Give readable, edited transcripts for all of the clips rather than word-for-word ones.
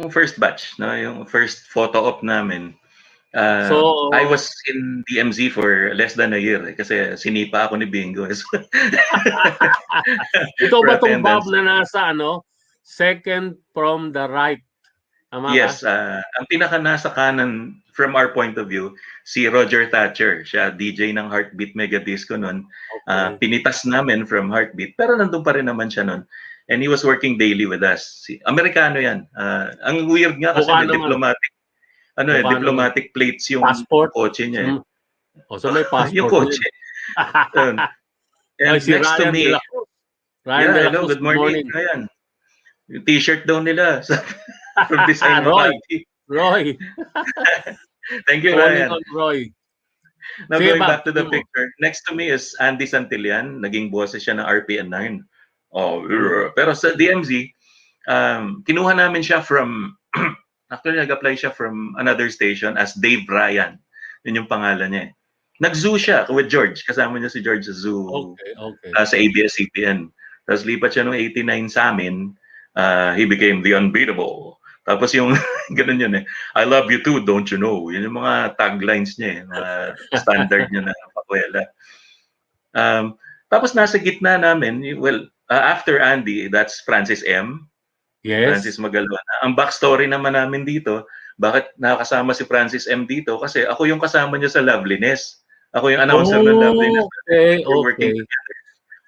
yung first batch, no, yung first photo op namin. So, I was in DMZ for less than a year kasi sinipa ako ni Bingo. ikaw For ba tong Bob attendance. na nasa second from the right? Tama Yes, ba? ang pinaka nasa kanan from our point of view, si Roger Thatcher. Siya DJ ng Heartbeat Mega Disco noon. Okay. Pinitas namin from Heartbeat, pero nandun pa rin naman siya noon. And he was working daily with us. Amerikano yan. Ang weird nga kasi may diplomatic diplomatic plates yung passport. kotse niya. So may passport. Yung kotse. And si next Ryan to me, hello, good morning. Ryan. Yung t-shirt daw nila from Design Roy. Thank you, Ryan. Roy. Now going back to the picture, next to me is Andy Santillan. Naging boses siya ng RPN 9. Pero sa DMZ, kinuha namin siya from, actually nag-apply siya from another station as Dave Ryan. Yun yung pangalan niya. Nag-zoo siya with George. Kasama niya si George sa zoo. Okay. Sa ABS-CBN. Tapos lipat siya noong 89 sa amin. He became the unbeatable. Tapos yung ganun yun I love you too, don't you know? Yun yung mga taglines niya mga standard niya na pakwela. Tapos nasa gitna namin, after Andy, that's Francis M. Yes. Francis Magalona. Ang backstory naman namin dito, bakit nakasama si Francis M dito? Kasi ako yung kasama niya sa Loveliness. Ako yung announcer ng Loveliness. We're working together.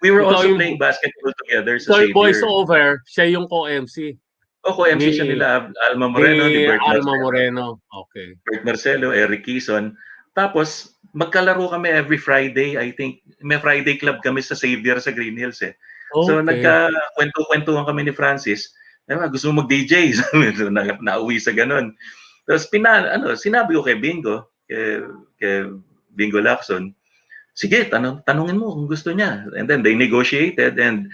We were also playing basketball together sa Xavier. Voice over, siya yung co-MC. Co-MC siya nila, Alma Moreno, ni Bert Alma Moreno. Okay. Bert Marcelo, Eric Quezon. Tapos, magkalaro kami every Friday. I think, may Friday club kami sa Xavier sa Green Hills So, nagka-kwento-kwentuhan kami ni Francis. Gusto mo mag-DJ? Nauwi sa ganun. Tapos, sinabi ko kay Bingo, kay Bingo Lacson, sige, tanungin mo kung gusto niya. And then, they negotiated and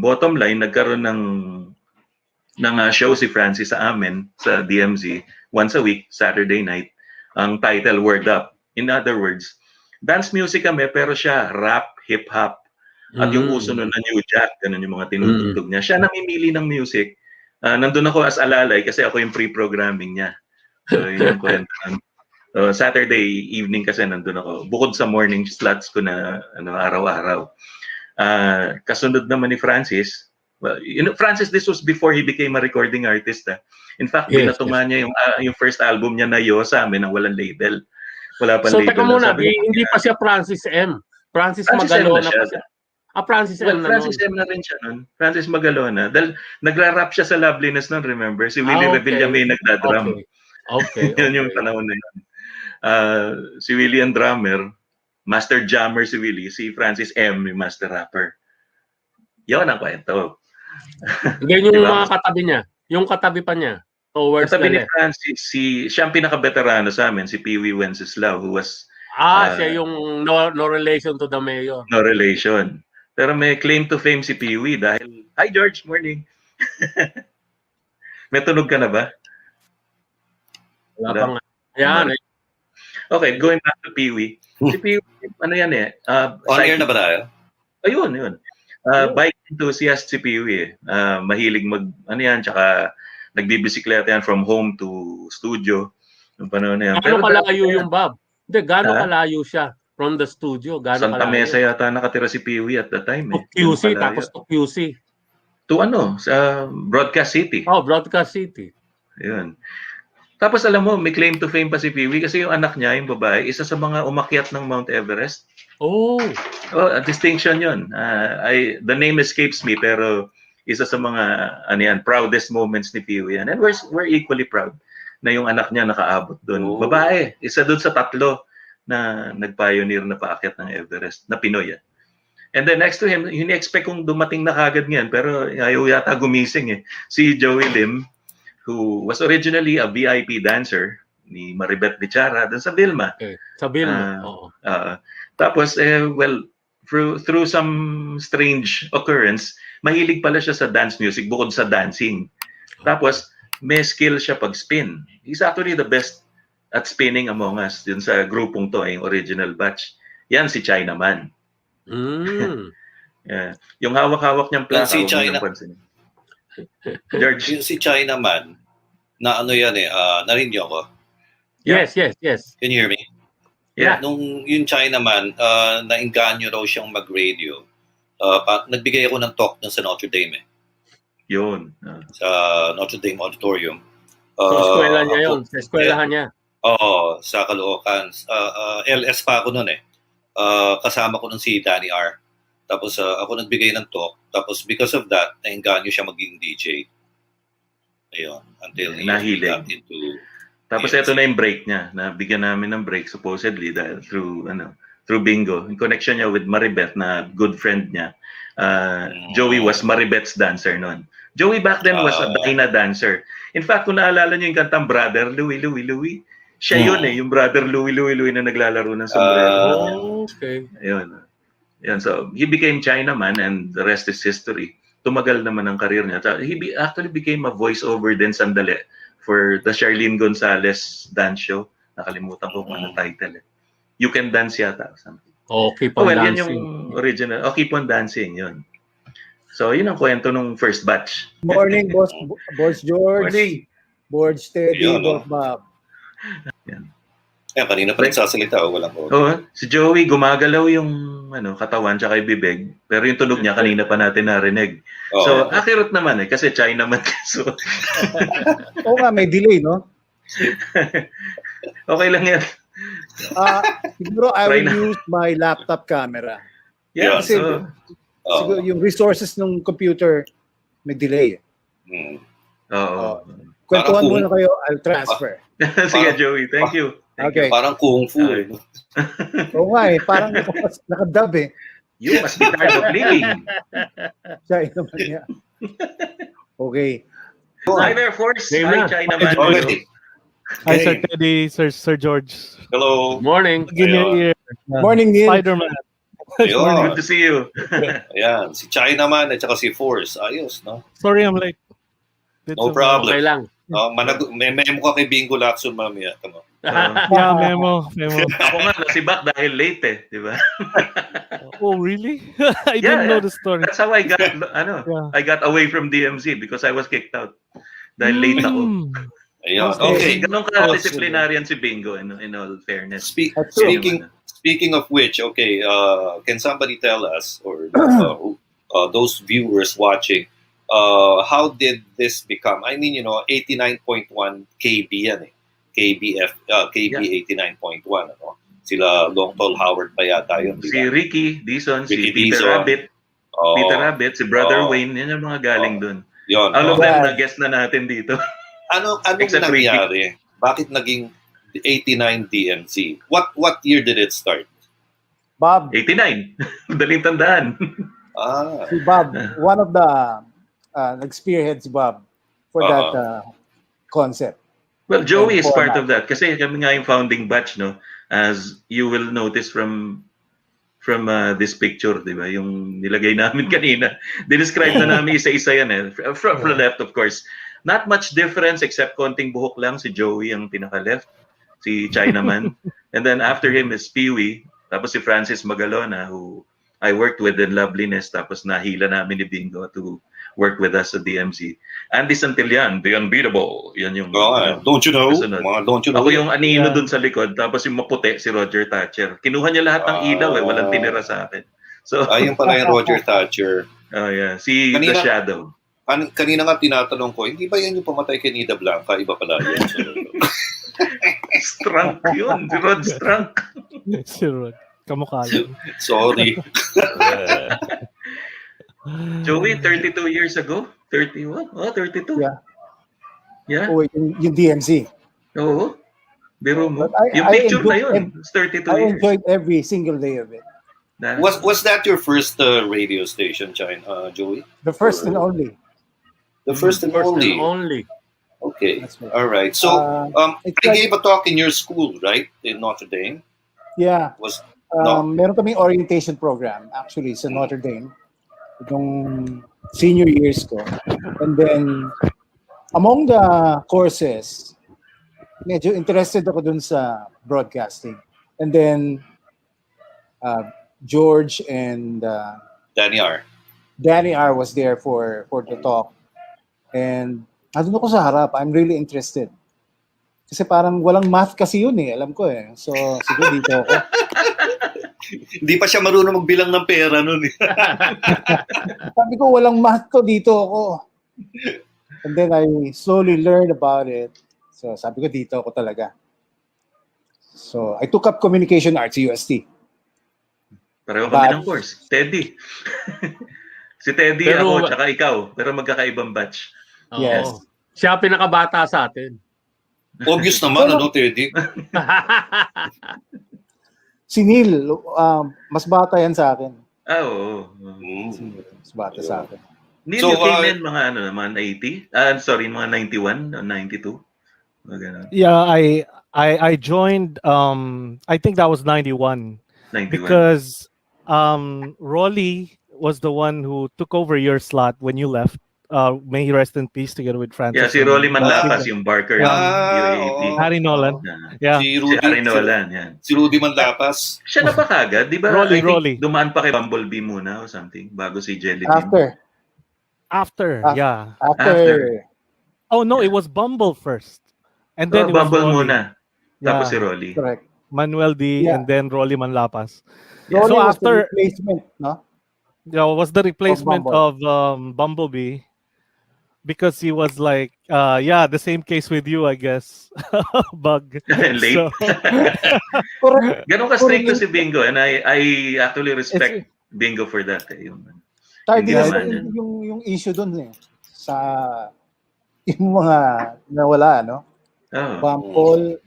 bottom line, nagkaroon ng show si Francis sa amin sa DMZ once a week, Saturday night. Ang title, Word Up. In other words, dance music kami pero siya rap, hip-hop. At yung uso nun na New Jack, ganun yung mga tinutugtog niya. Siya namimili ng music. Nandun ako as alalay kasi ako yung pre-programming niya. So yun yung kwento. Saturday evening kasi nandun ako. Bukod sa morning slots ko na araw-araw. Kasunod naman ni Francis, Francis, this was before he became a recording artist. In fact, binatungan niya yung first album niya na Yo sa amin ang walang label. Wala pa label. So, teka muna, hindi pa siya Francis M. Francis Magalona pa siya. Francis M na rin siya nun. Francis Magalona. Dahil nagra-rap siya sa Loveliness nun, remember? Si Willie Revilla may nagdadrum. Okay. Yun yung panahon na yun. Si Willie ang drummer, master jammer si Willie, si Francis M yung master rapper. Yun ang kwento. Ganyan yung mga katabi niya. Yung katabi pa niya. Towards katabi ni Francis, siya ang pinaka-veterano sa amin, si Pee Wee Wenceslao, who was... siya yung no relation to the mayor. No relation. Pero may claim to fame si Pee Wee dahil... Hi George, morning. May tunog ka na ba? Wala pa nga. Yan. Okay, going back to Pee Wee. Si Pee Wee, ano yan on air na ba tayo? Ayun. Bike enthusiast si Pee Wee. Mahilig tsaka nagbibisikleta yan from home to studio. Yung panahon na yan. Gano'ng kalayo yung Bob? Hindi, gano'ng kalayo siya from the studio? Santa Mesa yata nakatira si Pee Wee at the time. To QC, tapos to QC. To sa Broadcast City. Broadcast City. Ayun. Tapos alam mo, may claim to fame pa si Pee Wee kasi yung anak niya, yung babae, isa sa mga umakyat ng Mount Everest. A distinction yun. The name escapes me pero isa sa mga proudest moments ni Pee Wee. And we're equally proud na yung anak niya nakaabot doon. Babae, isa doon sa 3 na nag-pioneer na paakyat ng Everest na Pinoy. And then next to him, ini-expect kong dumating na kagad niyan pero ayaw yata gumising Si Joey Lim, who was originally a VIP dancer ni Maribeth Bichara doon sa Vilma. Sa Vilma, Tapos, through some strange occurrence, mahilig pala siya sa dance music bukod sa dancing. Tapos, may skill siya pag-spin. He's actually the best at spinning among us dun sa grupong to, yung original batch. Yan si Chinaman. Mm. Yung hawak-hawak niyang plaka. Si China. George. Yung si Chinaman, na ano yan narinig niyo ako? Yes. Can you hear me? Yeah. Nung yung Chinaman, nainganyo raw siyang mag-radio. Nagbigay ako ng talk dun sa Notre Dame. Yun. Sa Notre Dame Auditorium. Sa eskwela niya yun. Sa eskwelahan niya. Oo, sa Caloocan. LS pa ako nun kasama ko nun si Danny R. Tapos ako nagbigay ng talk. Tapos because of that, nainganyo siya maging DJ. Ayun. Until he got into... Tapos ito na yung break niya. Nabigyan namin ng break supposedly dahil through Bingo. Yung connection niya with Maribeth na good friend niya. Joey was Maribeth's dancer noon. Joey back then was a Dina dancer. In fact, kung naalala niyo yung kantang Brother Louie, siya yun yung Brother Louie na naglalaro ng sombrero. Okay. Ayun. So he became Chinaman and the rest is history. Tumagal naman ang career niya. He actually became a voiceover din sandali for the Charlene Gonzalez dance show. Nakalimutan ko kung ano title. You Can Dance yata. Something. Keep on dancing. Yan yung original. Keep on dancing. Yun. So, yun ang kwento nung first batch. Morning, Boss George. Morning. Boss Teddy, Boss Bob. Yan. Kanina pa nagsasalita. Walang ko. Si Joey, gumagalaw yung katawan tsaka yung bibig. Pero yung tunog niya, kanina pa natin narinig. So, accurate naman kasi Chinaman. So, nga, may delay, no? Okay lang yan. Siguro I will use my laptop camera. Yeah. Kasi siguro yung resources ng computer may delay. Kwentuhan muna kayo, I'll transfer. Sige, Joey. Thank you. Okay. Parang kung fu Oo nga parang nakadub You must be tired of living. Siya naman niya. Okay. Hi there, Force. Hi, Chinaman. Hi, Sir Teddy, Sir George. Hello. Morning. Give me your ear. Morning, Neil. Spider-Man. Good to see you. Ayan, si Chinaman at saka si Force. Ayos, no? Sorry, I'm late. No problem. Okay lang. May memo ka kay Bingo Lacson mamaya. Yeah, memo. Ako nga, nasibak dahil late di ba? Oh, really? I didn't know the story. That's how I got, I got away from DMZ because I was kicked out. Dahil late ako. Ayun. Okay. Ganun ka-disciplinarian si Bingo in all fairness. Speaking of which, okay, can somebody tell us, or those viewers watching, how did this become? I mean, 89.1 KB yan KB 89.1 Sila Long Tall Howard pa yata yun. Si Ricky Dizon, si Peter Rabbit. Peter Rabbit, si Brother Wayne, yan yung mga galing dun. All of them na-guest na natin dito. Ano nangyari? Bakit naging 89 DMC? What year did it start? Bob. 89. Madaling tandaan. Si Bob, one of the nag-spearhead si Bob for that concept. Well, Joey is part of that kasi kami nga yung founding batch, no? As you will notice from this picture, di ba? Yung nilagay namin kanina. Describe na namin isa-isa yan From the left, of course. Not much difference except konting buhok lang. Si Joey ang pinaka-left. Si Chinaman. And then after him is Peewee. Tapos si Francis Magalona, who I worked with in Loveliness. Tapos nahila namin ni Bingo to work with us sa DMZ. Andy Santillan, the unbeatable. Yan yung... don't you know? Don't you know? Ako yung anino dun sa likod. Tapos yung maputi, si Roger Thatcher. Kinuha niya lahat ng ilaw Walang tinira sa akin. So, yung pala yung Roger Thatcher. Si The Shadow. Kanina nga tinatanong ko, hindi ba yan yung pamatay kay Nida Blanca? Iba pala yan. Strunk yun. Si Rod Strunk. Si Rod. Kamukha yun. Sorry. Joey, 32 years ago? 31? 32. Yeah. Oh, yung DMZ. Oo. Biro mo. Yung picture na yun. It's 32 years. I enjoyed every single day of it. Was that your first radio station, Joey? The first and only. The first and only. Okay. Right. All right. So, I gave a talk in your school, right? In Notre Dame? Yeah. No? Meron kaming orientation program, actually, sa Notre Dame. Yung senior years ko. And then, among the courses, medyo interested ako dun sa broadcasting. And then, George and Danny R. Danny R was there for the talk. And nandun ako sa harap. I'm really interested. Kasi parang walang math kasi yun eh. Alam ko eh. So, siguro dito ako. Hindi pa siya marunong magbilang ng pera nun. Sabi ko, walang math to, dito ako. And then I slowly learned about it. So, sabi ko, dito ako talaga. So, I took up Communication Arts, UST. Pareho kami ng course. Teddy. Si Teddy, Pero, ako, tsaka ikaw. Pero magkakaibang batch. Yes. Siya pinakabata sa atin. Obvious naman, ano, Teddy? Si Neil, mas bata yan sa akin. Oo. Mas bata sa akin. Neil, So, you came in mga 80? Sorry, mga 91 or 92? Yeah, I joined. I think that was 91 91. because Rolly was the one who took over your slot when you left. May he rest in peace together with Francis. Yeah, si Rolly Manlapas, yung Barker ng UAP. Harry Nolan. Yeah. Si Harry Nolan, yan. Si Rudy Manlapas. Siya na ba kagad? Di ba? Rolly. Dumaan pa kay Bumblebee muna or something bago si Jelly Bean. After. Oh no, it was Bumble first. And then it was Bumble Rolly. muna. Tapos si Rolly. Correct. Manuel D. And then Rolly Manlapas. Rolly So was after the replacement, no? Yeah, was the replacement Bumble. of Bumblebee because he was like, the same case with you, I guess. Bug. Late. So, Ganun ka strict si Bingo, and I actually respect Bingo for that. Yung issue dun eh. Sa yung mga nawala, no? Bumble.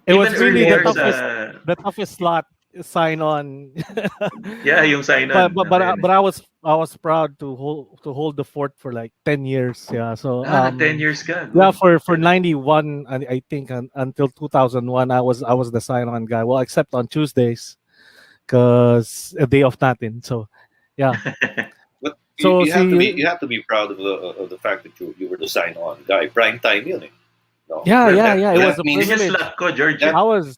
it was really the toughest slot sign on. Yeah, yung sign on. But I was proud to hold the fort for like 10 years. Yeah, so 10 years ka. Yeah, for 91, I think until 2001, I was the sign on guy. Well, except on Tuesdays, because a day of nothing. So, yeah. But so you have to be proud of the fact that you were the sign on guy. Prime time, yun eh. No? Yeah. It was a privilege. I was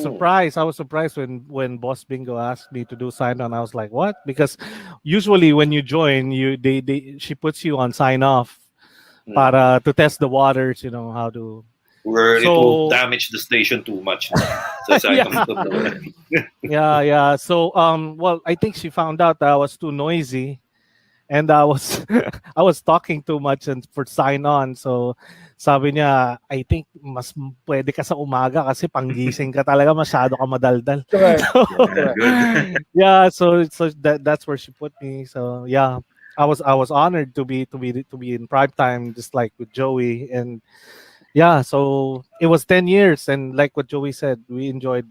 surprised. I was surprised when Boss Bingo asked me to do sign on. I was like, what? Because usually when you join, she puts you on sign off, para to test the waters. You know how to. Where it will damage the station too much. Yeah. So well, I think she found out that I was too noisy. And I was talking too much and for sign on. So sabi niya, I think mas pwede ka sa umaga kasi panggising ka talaga, masyado ka madaldal. Yeah, so that's where she put me. So yeah, I was honored to be in prime time just like with Joey. And yeah, so it was 10 years, and like what Joey said, we enjoyed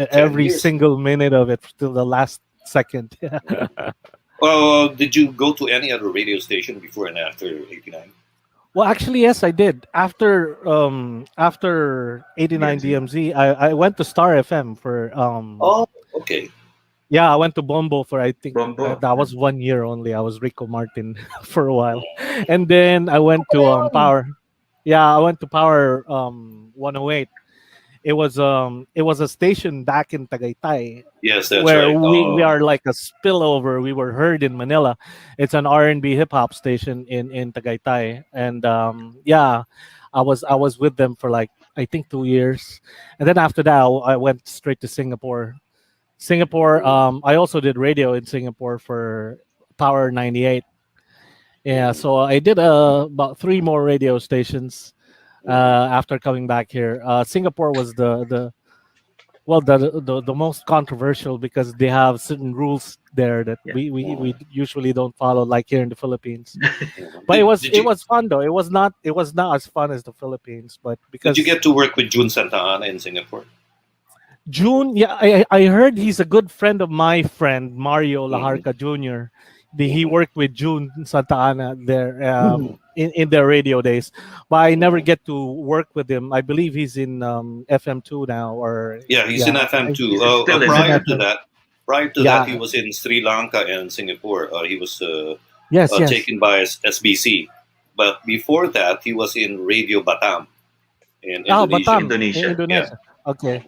every single minute of it till the last second. Did you go to any other radio station before and after 89? Well, actually, yes, I did. After 89 DMZ, I went to Star FM for. Okay. Yeah, I went to Bombo for, I think that was 1 year only. I was Rico Martin for a while, and then I went to Power. Yeah, I went to Power 108. It was a station back in Tagaytay. Yes, that's where right. we are like a spillover. We were heard in Manila. It's an R&B hip hop station in Tagaytay, and I was with them for like I think 2 years, and then after that I went straight to Singapore. I also did radio in Singapore for Power 98. Yeah, so I did about 3 more radio stations. After coming back here, Singapore was the most controversial because they have certain rules there that we usually don't follow, like here in the Philippines. But it was fun though. It was not as fun as the Philippines, but because did you get to work with June Santa Ana in Singapore? June, yeah, I heard he's a good friend of my friend Mario Laharca Jr. He worked with June Santa Ana there in their radio days, but I never get to work with him. I believe he's in FM2 now, or he's in FM2. Prior to that, he was in Sri Lanka and Singapore. He was taken by SBC, but before that, he was in Radio Batam in Indonesia. Yeah. Okay.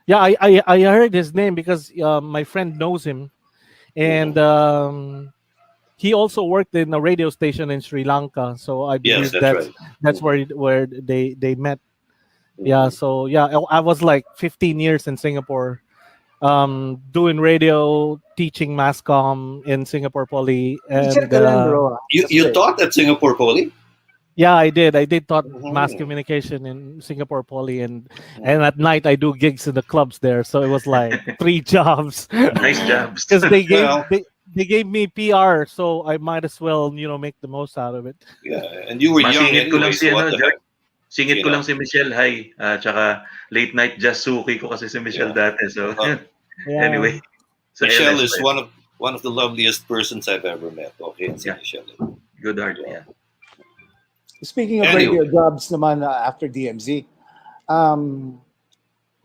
Yeah, I heard his name because my friend knows him. And he also worked in a radio station in Sri Lanka, so I believe Yes, that's right. that's where they met. Yeah, so yeah, I was like 15 years in Singapore, doing radio, teaching mass comm in Singapore Poly, Teacher and ka rin, bro. You taught at Singapore Poly? yeah, I did. I did taught mass Mhm. communication in Singapore Poly, and at night I do gigs in the clubs there. So it was like 3 jobs Nice jobs. because Well, they gave me PR, so I might as well make the most out of it. yeah, and you were young Masingit ko lang anyway, si so what the heck? Singit You ko know? lang si Michelle, hi. Tsaka late night jazz suki ko kasi si Michelle Yeah. dati. So Yeah. anyway, sa Michelle LS is pa yun. one of the loveliest persons I've ever met. Okay, si Yeah. Michelle. Good art, yeah. Speaking of Anyway. radio jobs naman after DMZ,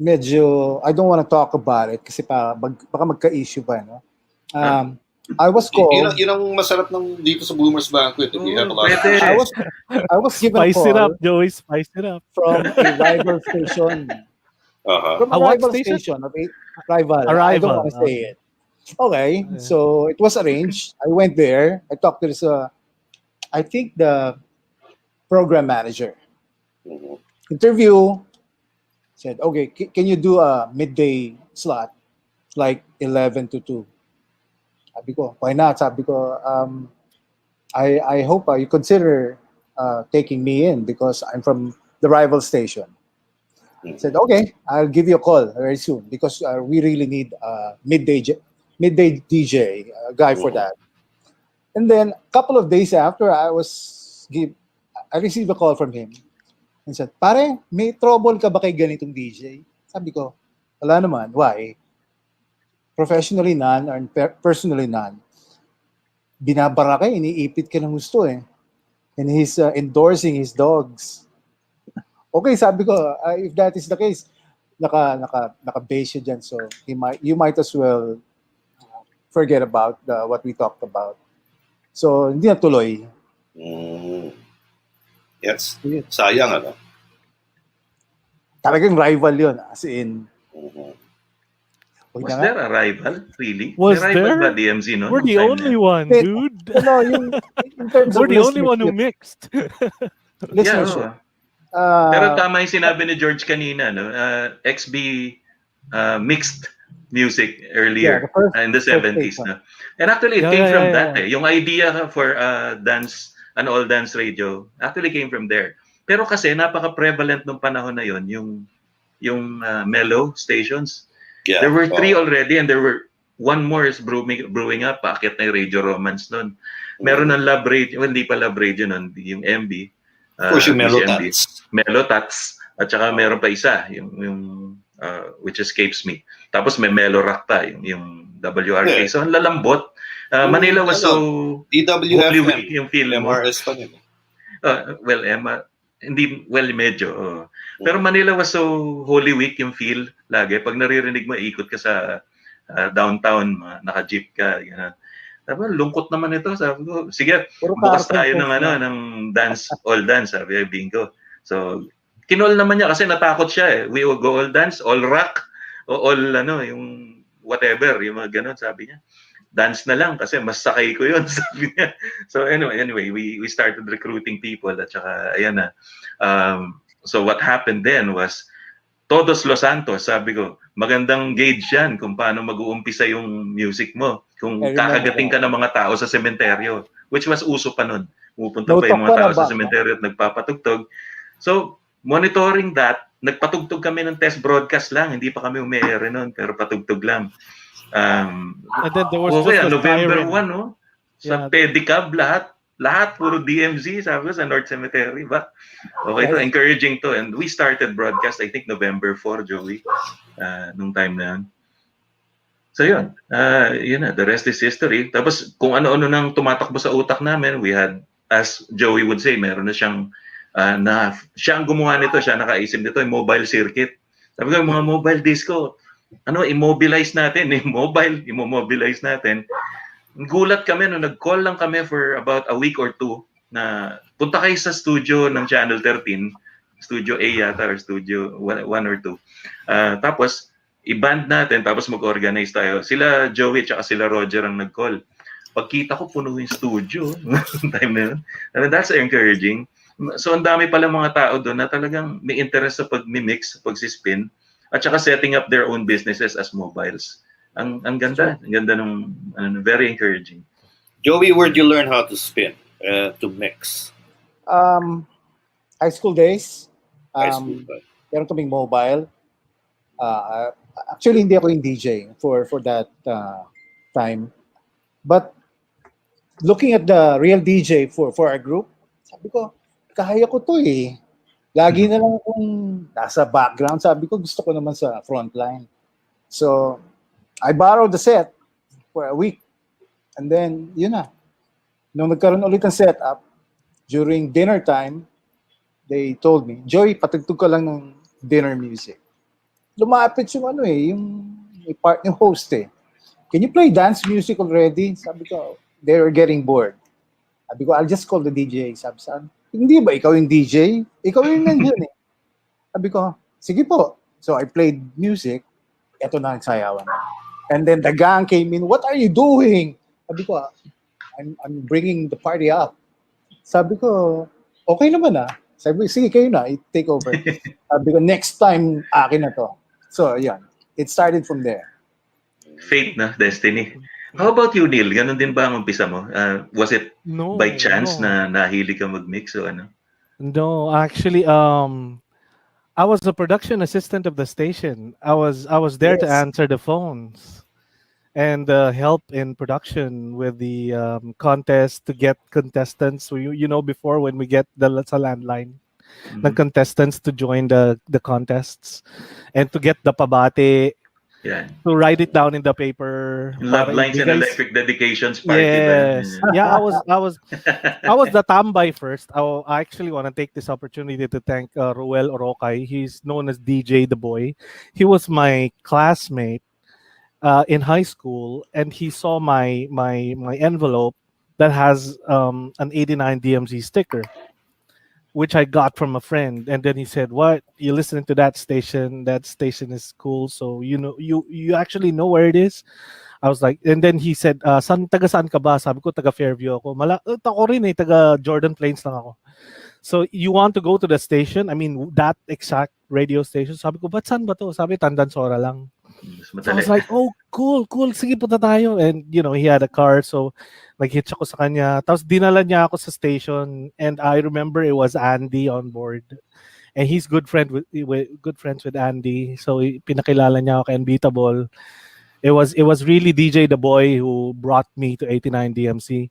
medyo, I don't want to talk about it kasi baka magka-issue pa, no? I was called. Yun ang masarap ng dito sa Boomers Banquet. If you have a lot of Pwede. I was given a Spice it up, call Joey. Spice it up. from a rival station. From a what rival station? station of a rival. A I don't rival, want to say okay. it. Okay, so it was arranged. I went there. I talked to this, I think the program manager. Mhm. Interview. Said, okay, can you do a midday slot, like 11 to 2? Sabi ko, why not? Sabi ko, I hope you consider taking me in because I'm from the rival station. Mhm. Said, okay, I'll give you a call very soon because we really need a midday DJ guy for Mhm. that. And then a couple of days after, I received a call from him and said, pare, may trouble ka ba kay ganitong DJ? Sabi ko, wala naman. Why? Professionally none or personally none. Binabara ka, iniipit ka ng gusto eh. And he's endorsing his dogs. Okay, sabi ko, if that is the case, naka-base siya dyan. So you might as well forget about what we talked about. So hindi na tuloy. Yes. Sayang, ano? Talagang rival yun. As in, Mhm. Was there a rival? Really? Was May rival there? ba DMZ no? We're nung the time only na one, Wait, dude. no, in terms We're of the only one who listenership, mixed. Yeah, listenership. oo. Pero tama yung sinabi ni George kanina, no? XB mixed music earlier Yeah, the first- in the 70s. station. No? And actually, it Yeah, came yeah, from yeah, that. yeah. Eh. Yung idea for dance, an all dance radio, actually came from there. Pero kasi napaka-prevalent nung panahon na yon yung mellow stations. Yeah. There were 3 already and there were one more is brewing up. Paakit na yung Radio Romance nun. Meron ng Love Radio, well, hindi pa Love Radio nun, yung MB. Of course, yung Mellow PCMB. Tats. Mellow Tats. At saka meron pa isa, yung which escapes me. Tapos may Mellow Rock pa, yung WRK. Yeah. So, ang lalambot. Manila was so Holy Week DWFM. yung feel mo. MRS pa nila. Well, Emma, hindi, well, medyo. Pero Manila was so Holy Week yung feel lagi. Pag naririnig mo, ikot ka sa downtown, naka-jeep ka. Gano'n. Sabi, lungkot naman ito. Sabi ko, sige, Puro bukas carpet tayo ng, na. ng dance, all dance, sabi ay bingo. So, kinol naman niya kasi natakot siya eh. We will go all dance, all rock, o all yung whatever, yung mga gano'n, sabi niya. Dance na lang kasi mas sakay ko yun, sabi niya. So anyway, we started recruiting people at saka, ayan na. So what happened then was, Todos Los Santos, sabi ko, magandang gauge yan kung paano mag-uumpisa yung music mo. Kung kakagating ka ng mga tao sa sementeryo, which was uso pa nun. Pupunta pa yung mga tao sa sementeryo at nagpapatugtog. So, monitoring that, nagpatugtog kami ng test broadcast lang. Hindi pa kami umiere nun, pero patugtog lang. And then there was okay, just November siren. 1, no? Sa pedicab, lahat puro DMZ, sabi ko, sa North Cemetery, ba? Okay to, encouraging to. And we started broadcast, I think, November 4, Joey, nung time na yun. So yun, yun na, the rest is history. Tapos, kung ano-ano nang tumatakbo sa utak namin, we had, as Joey would say, meron na siyang, siya ang gumawa nito, siya nakaisip nito, yung mobile circuit. Sabi ko, mga mobile disco, immobilize natin, immobilize natin. Gulat kami, nag-call lang kami for about a week or 2 na punta kayo sa studio ng Channel 13, Studio A yata or Studio 1 or 2. Tapos, i-band natin, tapos mag-organize tayo. Sila Joey at sila Roger ang nag-call. pagkita ko puno yung studio time na yun. And that's encouraging. So ang dami pala mga tao doon na talagang may interest sa pag-mix, pag-spin, at saka setting up their own businesses as mobiles. Ang ganda, ang ganda nung very encouraging. Joey, where'd you learn how to spin, to mix? High school days. High school, Meron kaming mobile. Actually, hindi ako yung DJ for that time. But looking at the real DJ for our group, sabi ko, kaya ko to eh. Lagi na lang akong nasa background. Sabi ko, gusto ko naman sa front line. So, I borrowed the set for a week. And then, yun na. Nung nagkaroon ulit ng setup, during dinner time, they told me, Joey, patugtog ka lang ng dinner music. Lumapit yung yung part ng host eh. Can you play dance music already? Sabi ko, they were getting bored. Sabi ko, I'll just call the DJ. Sabi, hindi ba ikaw yung DJ? Ikaw yung nandiyan eh. Sabi ko, sige po. So I played music. Ito na ang sayawan. And then the gang came in, what are you doing? Sabi ko, I'm bringing the party up. Sabi ko, okay naman ah. Sabi ko, sige kayo na, take over. Sabi ko, next time, akin na to. So, yan. It started from there. Fate na, destiny. How about you, Neil? Ganon din ba ang umpisa mo? Was it by chance na nahili ka mag-mix o ano? No, actually, I was the production assistant of the station. I was there to answer the phones and help in production with the contest to get contestants. So you know, before when we get the landline, the contestants to join the contests and to get the pabate. Yeah. To write it down in the paper. Love lines and electric dedications party. Yes. Yeah, I was the tambay first. I actually want to take this opportunity to thank Ruel Orokay. He's known as DJ The Boy. He was my classmate in high school, and he saw my envelope that has an 89 DMZ sticker, which I got from a friend. And then he said, "What? You listening to that station? That station is cool. So you actually know where it is?" I was like, and then he said, taga saan ka ba? Sabi ko, taga Fairview ako. Ako rin eh, taga Jordan Plains lang ako. So you want to go to the station? I mean, that exact radio station. Sabi ko, ba't saan ba to? Sabi, Tandansora lang. So I was like, oh, cool. Sige, punta tayo. And, he had a car. So, nag-hitch ako sa kanya. Tapos, dinala niya ako sa station. And I remember it was Andy on board. And he's good friends with Andy. So, pinakilala niya ako kay Unbeatable. It was really DJ The Boy who brought me to 89 DMC.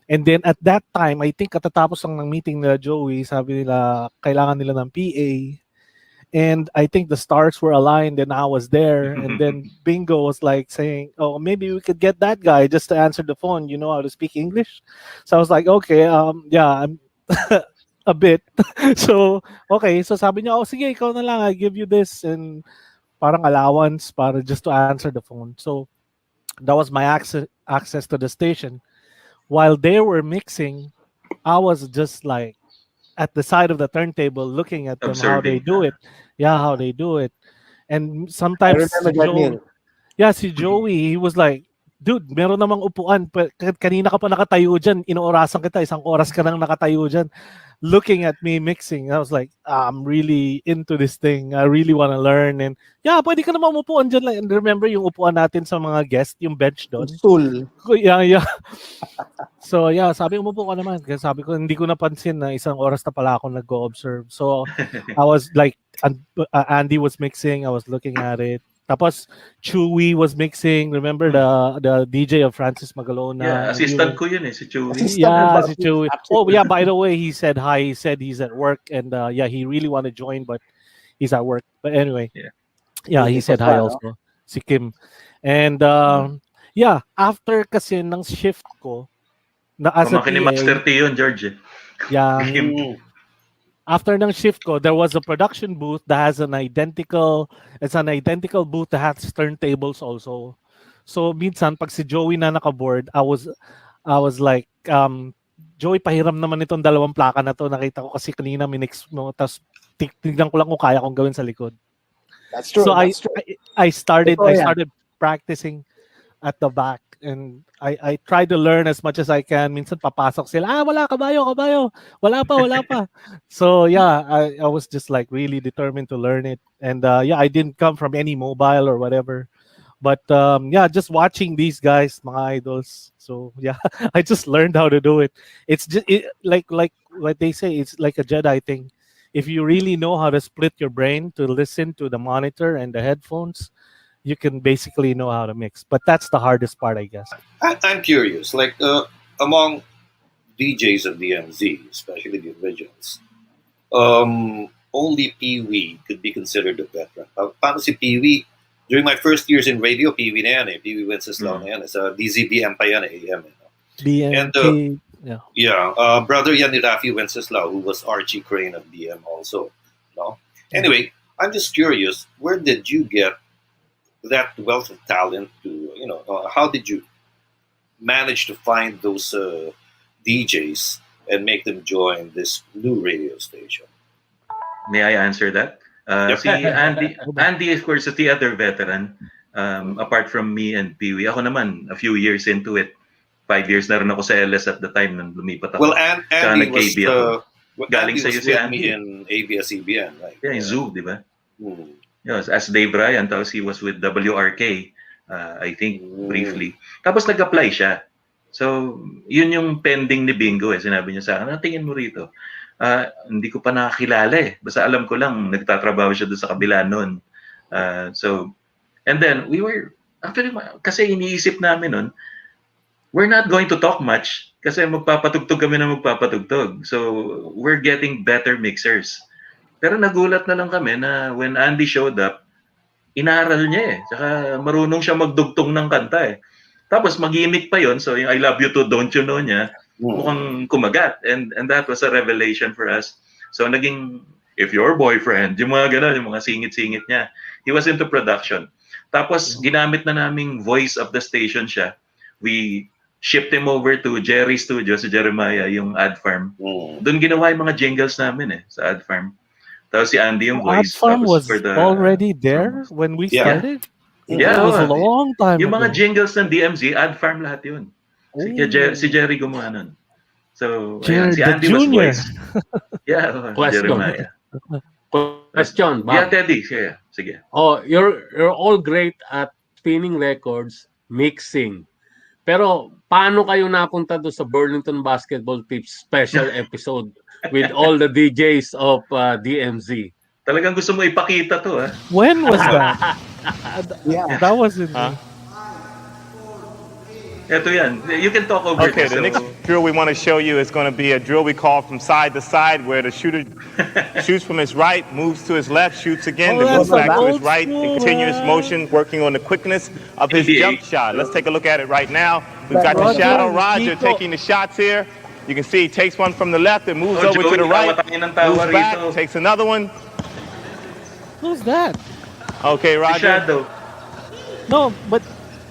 And then, at that time, I think katatapos lang ng meeting nila Joey, sabi nila, kailangan nila ng PA. And I think the stars were aligned and I was there. And then Bingo was like saying, oh, maybe we could get that guy just to answer the phone. You know how to speak English? So I was like, okay, yeah, I'm a bit. So, okay. So sabi niya, oh, sige, ikaw na lang. I give you this and parang allowance para just to answer the phone. So that was my access to the station. While they were mixing, I was just like, at the side of the turntable looking at them, observing. How they do it. Yeah, how they do it. And sometimes si Joey, he was like, dude, meron namang upuan. Kanina ka pa nakatayo dyan. Inoorasan kita. Isang oras ka nang nakatayo dyan. Looking at me mixing. I was like, I'm really into this thing. I really want to learn. And yeah, pwede ka naman umupuan dyan. And remember yung upuan natin sa mga guest, yung bench doon? Stool. Yeah. So yeah, sabi umupo ka naman. Kasi sabi ko, hindi ko napansin na isang oras na pala ako nag-go-observe. So I was like, Andy was mixing. I was looking at it. Tapos Chewy was mixing. Remember the DJ of Francis Magalona? Yeah, assistant ko yun eh, si Chewy. Yeah, si Chewy. Oh yeah, by the way, he said hi. He said he's at work and yeah, he really want to join, but he's at work. But anyway, yeah, he said hi also. Si Kim. And yeah, after kasi ng shift ko, na as a PA, ni Master T yun, George. Yeah. After ng shift ko, there was a production booth that has an identical booth that has turntables also. So minsan pag si Joey na naka-board, I was like, Joey, pahiram naman itong dalawang plaka na to. Nakita ko kasi kanina minix mo, tapos tignan ko lang kung kaya kong gawin sa likod. That's true. So I started practicing at the back. and I try to learn as much as I can. Minsan papasok sila, wala, kabayo, wala pa. So yeah, I was just like really determined to learn it. And yeah, I didn't come from any mobile or whatever. But yeah, just watching these guys, mga idols. So yeah, I just learned how to do it. It's just like what they say, it's like a Jedi thing. If you really know how to split your brain to listen to the monitor and the headphones, you can basically know how to mix. But that's the hardest part, I guess. I'm curious, like among DJs of DMZ, especially the originals, only Pee Wee could be considered a veteran. Paano si Pee Wee? During my first years in radio, Pee Wee na yan eh. Pee Wee Wenceslao na yan. Sa DZBM pa yan eh, AM. And brother yan ni Rafi Wenceslao, who was Archie Crane of BM also. No? Anyway, I'm just curious, where did you get that wealth of talent to, how did you manage to find those DJs and make them join this new radio station? May I answer that? Si Andy, of course, is the other veteran. Apart from me and Pee Wee, ako naman, a few years into it. 5 years na rin ako sa LS at the time nang lumipat ako. Well, Andy was, galing sa iyo si Andy Andy. In ABS-CBN, right? Yeah, in Zoo, di ba? Yes, as Dave Ryan, tapos he was with WRK, I think, briefly. Tapos nag-apply siya. So, yun yung pending ni Bingo eh. Sinabi niya sa akin, tingin mo rito? Hindi ko pa nakakilala eh. Basta alam ko lang, nagtatrabaho siya doon sa kabila noon. And then, we were, actually, kasi iniisip namin noon, we're not going to talk much kasi magpapatugtog kami na magpapatugtog. So, we're getting better mixers. Pero nagulat na lang kami na when Andy showed up, inaral niya eh. Saka marunong siya magdugtong ng kanta eh. Tapos mag-gimmick pa yon. So, yung I Love You Too, Don't You Know niya, mukhang kumagat. And that was a revelation for us. So, naging, if your boyfriend, yung mga gano'n, yung mga singit-singit niya. He was into production. Tapos, ginamit na naming voice of the station siya. We shipped him over to Jerry Studio, si Jeremiah, yung Ad Farm. Doon ginawa yung mga jingles namin eh, sa Ad Farm. Tapos si Andy yung voice. Ad Farm was already there when we started? Yeah. It was a long time yung ago. mga jingles ng DMZ, Ad Farm lahat yun. Si Jerry gumawa nun. So, ayan, si Andy was voice. Yeah, Jeremiah. Question, Bob. Yeah, Teddy. Sige. Oh, you're all great at spinning records, mixing. Pero paano kayo napunta doon sa Burlington Basketball Tips special episode with all the DJs of DMZ? Talagang gusto mo ipakita to, ha? When was that? That was in... Ito yan. You can talk over this. Okay, the next drill we want to show you is going to be a drill we call from side to side, where the shooter shoots from his right, moves to his left, shoots again, then moves back to his right in continuous motion, working on the quickness of his jump shot. Let's take a look at it right now. We've got the shadow Roger taking the shots here. You can see he takes one from the left and moves over to the right, moves back, takes another one. Who's that? Okay, Roger. Shadow. No, but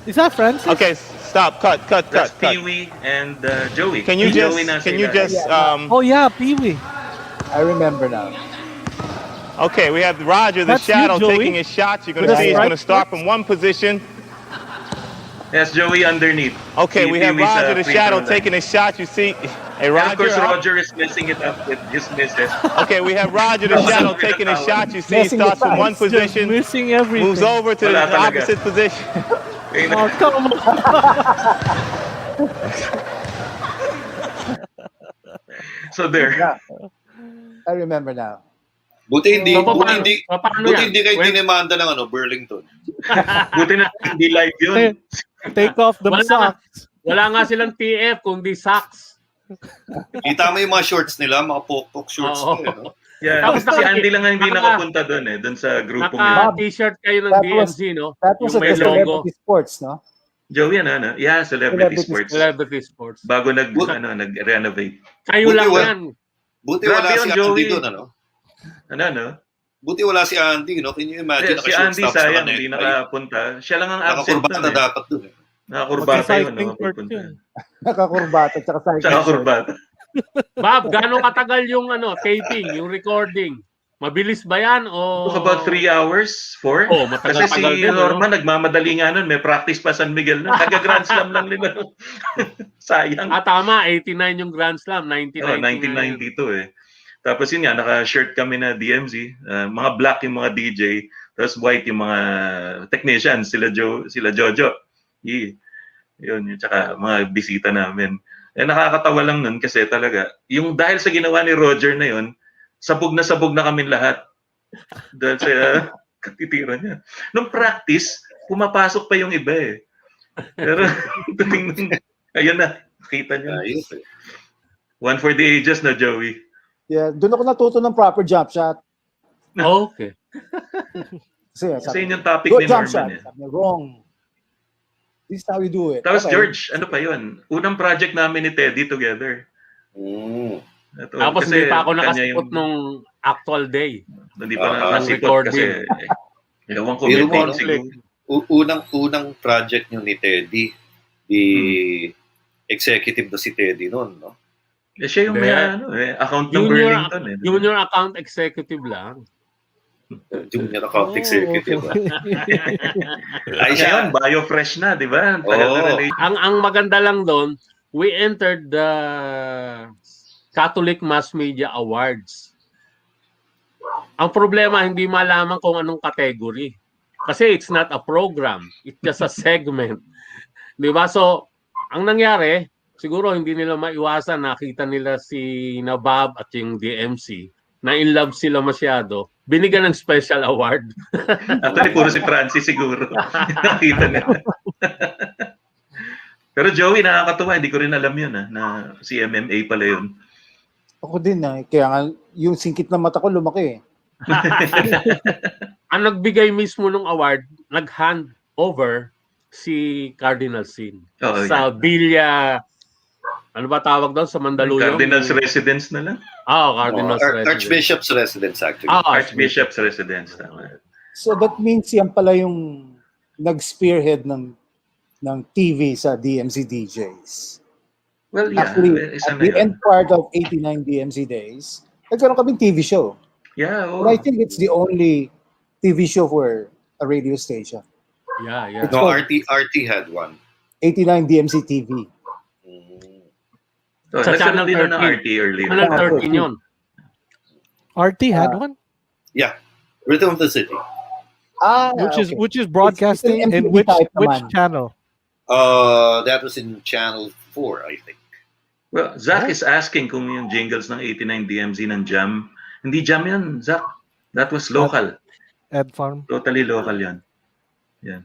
is that Francis? Okay, stop, cut. That's Pee Wee and Joey. Can you just oh yeah, Pee Wee. I remember now. Okay, we have Roger, the shadow, taking his shots. You're going to see he's going to start from one position. Yes, Joey underneath. Okay, we have Roger, the shadow, taking his shot. You see, hey, Roger. And of course, Roger is messing it up with his misses. Okay, we have Roger, the shadow, taking his shot. You see, he starts from one position, missing everything. Moves over to the opposite position. Oh, come on. So there. Yeah. I remember now. Buti hindi kayo dinimanda ng Burlington. Buti na hindi live yun. Take off the socks. Wala nga silang TF kundi socks. Kita mo yung mga shorts nila, mga pok-pok shorts nila, no? Yeah, tapos si Andy lang ang hindi nakapunta doon eh, doon sa grupong yun. Naka-t-shirt kayo ng DMZ, no? That was yung at Celebrity Sports, no? Joey, ano? Yeah, Celebrity Sports. Celebrity Sports. Bago nag-renovate. Kayo lang yan. Buti wala si Andy doon, ano? Ano? Buti wala si Andy, no? Can you imagine? Si Andy sayang, hindi nakapunta. Siya lang ang absent doon. Nakakurbata dapat doon eh. Nakakurbata yun, no? Nakakurbata, tsaka kurbata. Bob, gano'ng katagal yung taping, yung recording? Mabilis ba yan o... Took about 3 hours, 4. Oh, Kasi si matagal-tagal din, Norman nagmamadali nga nun, may practice pa San Miguel nun. Taga Grand Slam lang nila. Sayang. Tama, 89 yung Grand Slam, 1999. 1992 eh. Tapos yun nga, naka-shirt kami na DMZ, mga black yung mga DJ, tapos white yung mga technicians, sila Jojo. Yun, tsaka mga bisita namin. Nakakatawa lang nun kasi talaga, yung dahil sa ginawa ni Roger na yun, sabog na kami lahat. Dahil sa katitira niya. Nung practice, pumapasok pa yung iba eh. Pero, ayun na, kita niyo. One for the ages na, Joey. Yeah, doon ako natuto ng proper jump shot. Okay. Kasi yun yung topic ni Norman. Shot. Wrong. This is how you do it. Tapos George, ano pa yun? Unang project namin ni Teddy together. Tapos hindi pa ako nakasipot nung actual day. Hindi pa nakasipot kasi ewan ko may siguro. Unang project nyo ni Teddy, executive na si Teddy noon, no? Siya yung may account ng Burlington. Junior account executive lang. Junior account executive. Ay siya yun, biofresh na, di ba? Ang maganda lang doon, we entered the Catholic Mass Media Awards. Ang problema, hindi malaman kung anong category. Kasi it's not a program. It's just a segment. Di ba? So, ang nangyari, siguro hindi nila maiwasan, nakita nila si Nabab at yung DMC, na in love sila masyado, binigyan ng special award. Actually, puro si Francis siguro. Nakita nila. Pero Joey, nakakatuwa. Hindi ko rin alam yun, na si MMA pala yun. Ako din, kaya nga, yung singkit na mata ko lumaki. Ang nagbigay mismo ng award, nag-hand over si Cardinal Sin. Sa Villa, ano ba tawag doon sa Mandaluyong? Cardinal's Residence na lang? Cardinal's Residence. Archbishop's Residence, actually. Archbishop's Residence. Tama. So that means yan pala yung nag-spearhead ng TV sa DMZ DJs. Well, yeah. Actually, at the end part of 89 DMZ days, nagkaroon kaming TV show. Yeah. But I think it's the only TV show for a radio station. Yeah. No, RT had one. 89 DMZ TV. Sa Channel 13. RT earlier. Channel 13 yun. RT had one? Yeah. Rhythm of the City. Which is broadcasting in which channel? That was in Channel 4, I think. Well, Zach is asking kung yung jingles ng 89 DMZ ng Jam. Hindi Jam yan, Zach. That was local. Ed Farm. Totally local yan. Yan.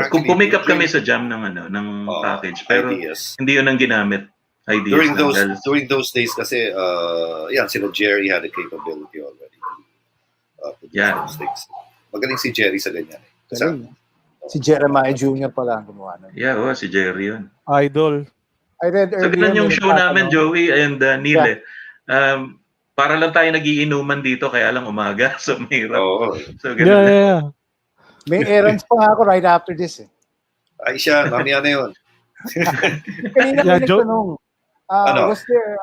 Kung pumikap kami sa Jam ng package, pero ideas. Hindi yun ang ginamit. Ideas during those days kasi sila Jerry had a capability already to do those things. Magaling si Jerry sa ganyan. Si Jeremiah Jr. pala ang gumawa nun. Yeah, si Jerry yun. Idol. I read earlier. So ganun yung show namin, Joey and Neil. Para lang tayo nagiinuman dito, kaya lang umaga. So mahirap. So ganun. Yeah. May errands pa nga ako right after this. Ay siya, mamaya na yun. Kanina ko nagtanong, was there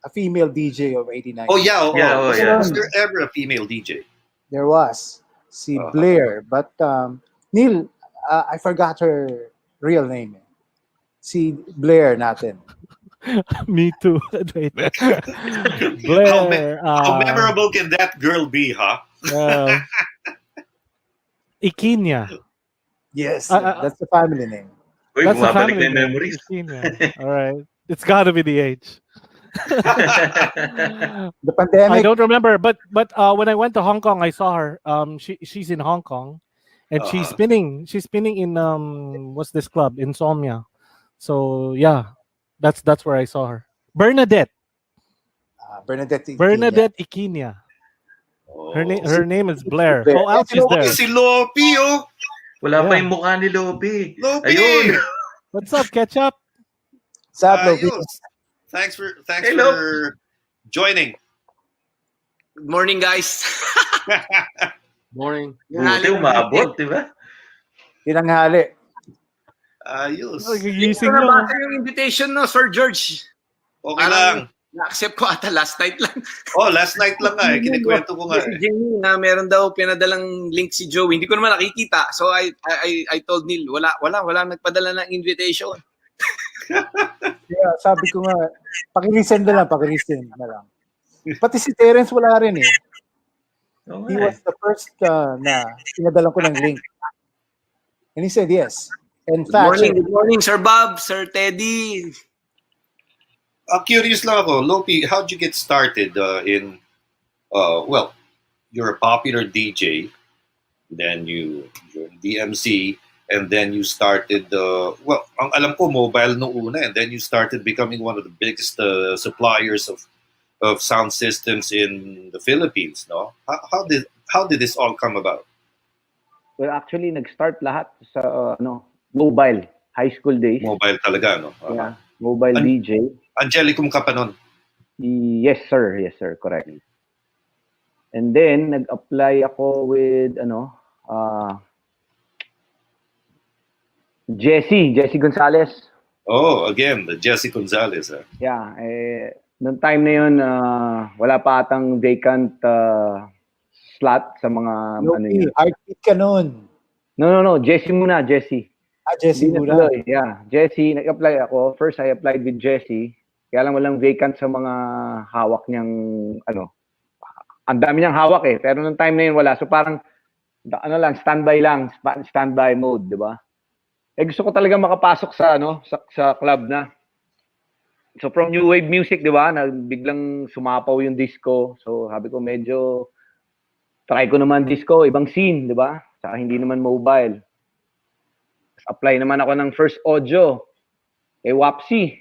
a female DJ of 89? Oh yeah. Yeah. Was there ever a female DJ? There was. Si Blair. But Neil, I forgot her real name. Si Blair natin. Me too. Wait. Blair. How memorable can that girl be, huh? Ikinya. Yes, that's the family name. Uy, that's the bumabalik family na name. memories. All right. It's got to be the age. The pandemic. I don't remember, but when I went to Hong Kong, I saw her. She's in Hong Kong, and she's spinning. She's spinning in what's this club? Insomnia. So yeah, that's where I saw her. Bernadette Ikinya. Her name is Blair. Who else is there? Si Lopi, oh. Wala pa yung mukha ni Lopi. Ayun. What's up, Ketchup? What's up, Lopi? Thanks for joining. Good morning, guys. Morning. Buti umabot, di ba? Tinanghali. Ayos. Gigising Ito na mo. ba yung invitation, no, Sir George? Okay lang. Na-accept ko ata last night lang. Oh, last night lang nga eh. Kinikwento ko nga Si eh. Jimmy na meron daw pinadalang link si Joey. Hindi ko naman nakikita. So I told Neil, wala nagpadala ng invitation. Yeah, sabi ko nga, pakiresend na lang. Pati si Terence wala rin eh. He was the first na pinadalan ko ng link. And he said yes. And Good morning, Sir Bob, Sir Teddy. Curious lang ako, Lopi, how'd you get started in, well, you're a popular DJ, then you're DMC, and then you started, well, ang alam ko, mobile no una, and then you started becoming one of the biggest suppliers of sound systems in the Philippines, no? How did this all come about? Well, actually, nag-start lahat sa mobile, high school days. Mobile talaga, no? Yeah, mobile DJ. Angelicum ka pa nun? Yes, sir, correct. And then, nag-apply ako with, Jesse Gonzalez. Oh, again, the Jesse Gonzalez. Yeah, noong time na yun, wala pa atang vacant slot sa mga Lopi, heartbeat ka nun. No, Jesse muna. Jesse Hindi muna. natuloy. Yeah, Jesse, nag-apply ako. First, I applied with Jesse. Kaya lang walang vacant sa mga hawak niyang, ang dami niyang hawak eh. Pero nung time na yun, wala. So parang, standby mode, di ba? Gusto ko talaga makapasok sa, sa club na. So from new wave music, di ba, na biglang sumapaw yung disco. So sabi ko, medyo, try ko naman disco, ibang scene, di ba? Saka hindi naman mobile. Apply naman ako ng first audio kay Wapsi.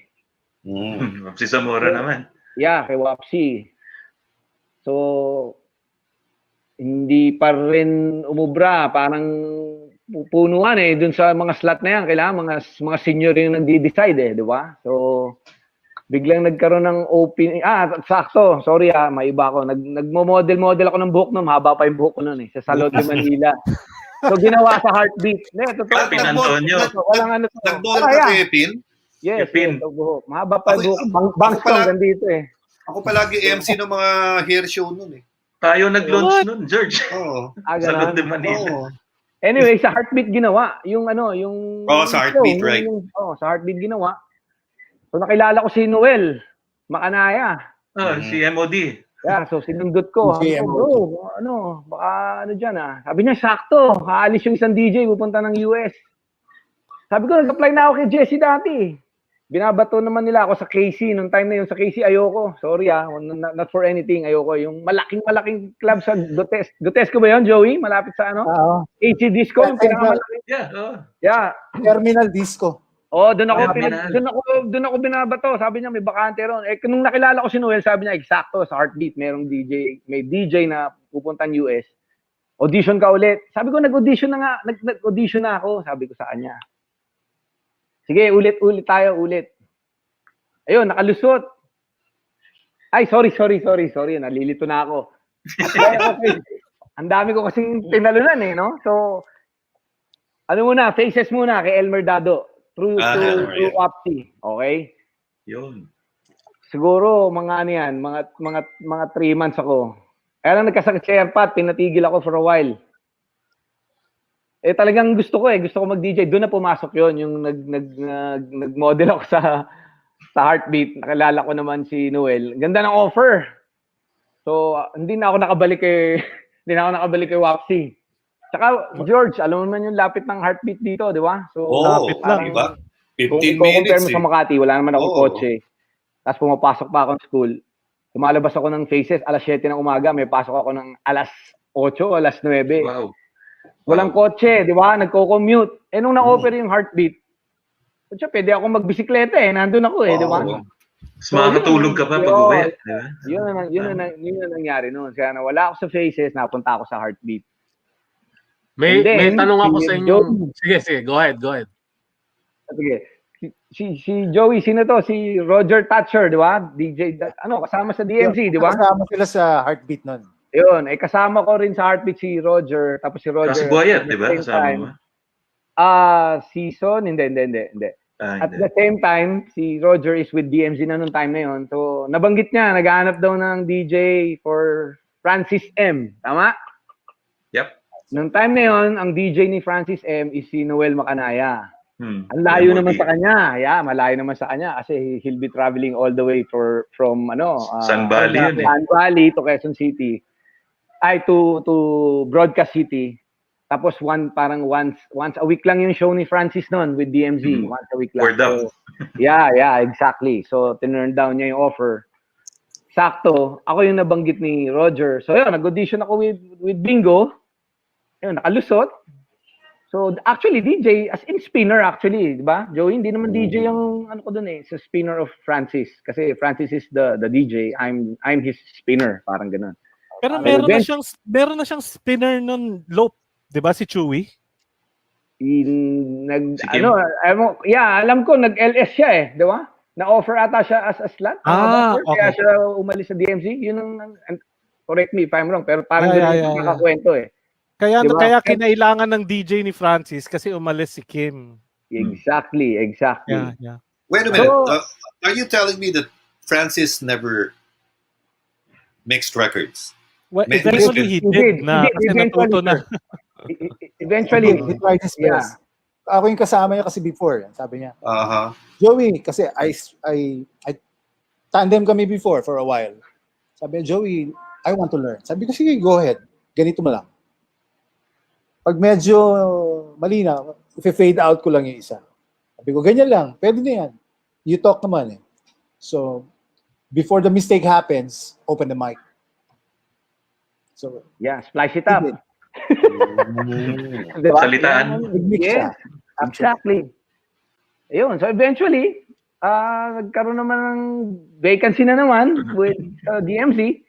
Si Zamora naman. Yeah, kay Wapsi. So, hindi pa rin umubra. Parang pupunuan eh. Dun sa mga slot na yan, kailangan mga senior yung nagdi-decide eh. Di ba? So, biglang nagkaroon ng open... sakto. Sorry maiba ako. Nagmo-model ako ng buhok nun. Mahaba pa yung buhok ko nun eh. Sa Salon de Manila. So, ginawa sa heartbeat. Totoo. Pin Antonio. Walang to. Nag-ball ka kay Pin? Yes, Pin. Mahaba pa yung buhok. Bangstong gandito eh. Ako palagi MC ng mga hair show nun eh. Tayo nag-launch nun, George. Oo. Sa Salon de Manila. Anyway, sa Heartbeat ginawa. Yung sa Heartbeat, right? Sa Heartbeat ginawa. So, nakilala ko si Noel Makanaya. Si MOD. Yeah, so sinundot ko. Bro, baka dyan Sabi niya, sakto. Haalis yung isang DJ, pupunta ng US. Sabi ko, nag-apply na ako kay Jesse dati. Binabato naman nila ako sa KC. Nung time na yun sa KC, ayoko. Sorry not for anything, ayoko. Yung malaking club sa Dotesco ba yun, Joey? Malapit sa KC Disco, yung pinakamalaki. Yeah. Terminal Disco. Doon ako binabato. Sabi niya may bakante ron. Nung nakilala ko si Noel, sabi niya eksakto sa Heartbeat may DJ na pupuntang US. Audition ka ulit. Sabi ko nag-audition na ako, sabi ko sa kanya. Sige, ulit tayo. Ayun, nakalusot. Ay, sorry. Nalilito na ako. Ang dami ko kasing tinalunan eh, no? So, faces muna kay Elmer Dado. Through Wapsi. Okay? Yun. Siguro, mga 3 months ako. Kaya lang nagkasakit sa airpot, pinatigil ako for a while. Talagang gusto ko mag-DJ. Doon na pumasok yon yung nag-model ako sa Heartbeat. Nakilala ko naman si Noel. Ganda ng offer. So, hindi na ako nakabalik kay Wapsi. Tsaka, George, alam mo naman yung lapit ng Heartbeat dito, di ba? So, lapit lang. Diba? 15 kung minutes. compare mo sa Makati, wala naman akong kotse. Tapos pumapasok pa akong school. Tumalabas ako ng Faces, alas 7 ng umaga. May pasok ako ng alas 8, alas 9. Wow. Walang kotse, di ba? Nagko-commute. Nung na-offer yung Heartbeat, pwede ako magbisikleta eh. Nandun ako eh, di ba? So, makakatulog ka pa pag-uwi. Yun ang nangyari noon. Kaya nawala ako sa Faces, napunta ako sa Heartbeat. May tanong ako sa inyo. Sige, go ahead. Sige. Si Joey, sino to? Si Roger Thatcher, di ba? DJ, kasama sa DMC, di ba? Kasama sila sa Heartbeat nun. Yun, kasama ko rin sa Heartbeat si Roger, tapos si Roger. Si Boyet, di ba? Kasama mo? Season? Hindi. At the same time, si Roger is with DMZ na nung time na yon. So, nabanggit niya, naghahanap daw ng DJ for Francis M. Tama? Yep. Nung time na yon, ang DJ ni Francis M is si Noel Macanaya. Ang layo MOT. naman sa kanya. Yeah, malayo naman sa kanya kasi he'll be traveling all the way from Sun Valley yun eh. Sun Valley to Quezon City. To Broadcast City. Tapos parang once a week lang yung show ni Francis noon with DMZ. Once a week lang. Word up. So, yeah, exactly. So, tinurn down niya yung offer. Sakto, ako yung nabanggit ni Roger. So, yun, nag-audition ako with Bingo. Yun, nakalusot. So, actually, DJ, as in spinner actually, di ba? Joey, hindi naman DJ yung ano ko dun eh, sa spinner of Francis. Kasi Francis is the DJ, I'm his spinner, parang ganun. Pero meron na siyang spinner nun low, di ba, si Chewy? Alam ko, nag-LS siya eh, di ba? Na-offer ata siya as a slot. Okay. Kaya siya umalis sa DMZ. Yun ang, correct me if I'm wrong, pero parang ganun nakakwento eh. Kaya diba? Kaya kinailangan ng DJ ni Francis kasi umalis si Kim. Exactly. Yeah. Wait a minute. Are you telling me that Francis never mixed records? Well, eventually he did na. Kasi natuto na. Eventually. He tried his best. Ako yung kasama niya kasi before. Sabi niya. Joey, kasi I tandem kami before for a while. Sabi niya, Joey, I want to learn. Sabi ko, sige, go ahead. Ganito mo lang. Pag medyo malinaw, i-fade out ko lang yung isa. Sabi ko, ganyan lang. Pwede na yan. You talk naman eh. So, before the mistake happens, open the mic. So, yeah, splice it up. Diba? Salitaan. Yes, exactly. Ayun. So, eventually, nagkaroon naman ng vacancy na naman with DMZ.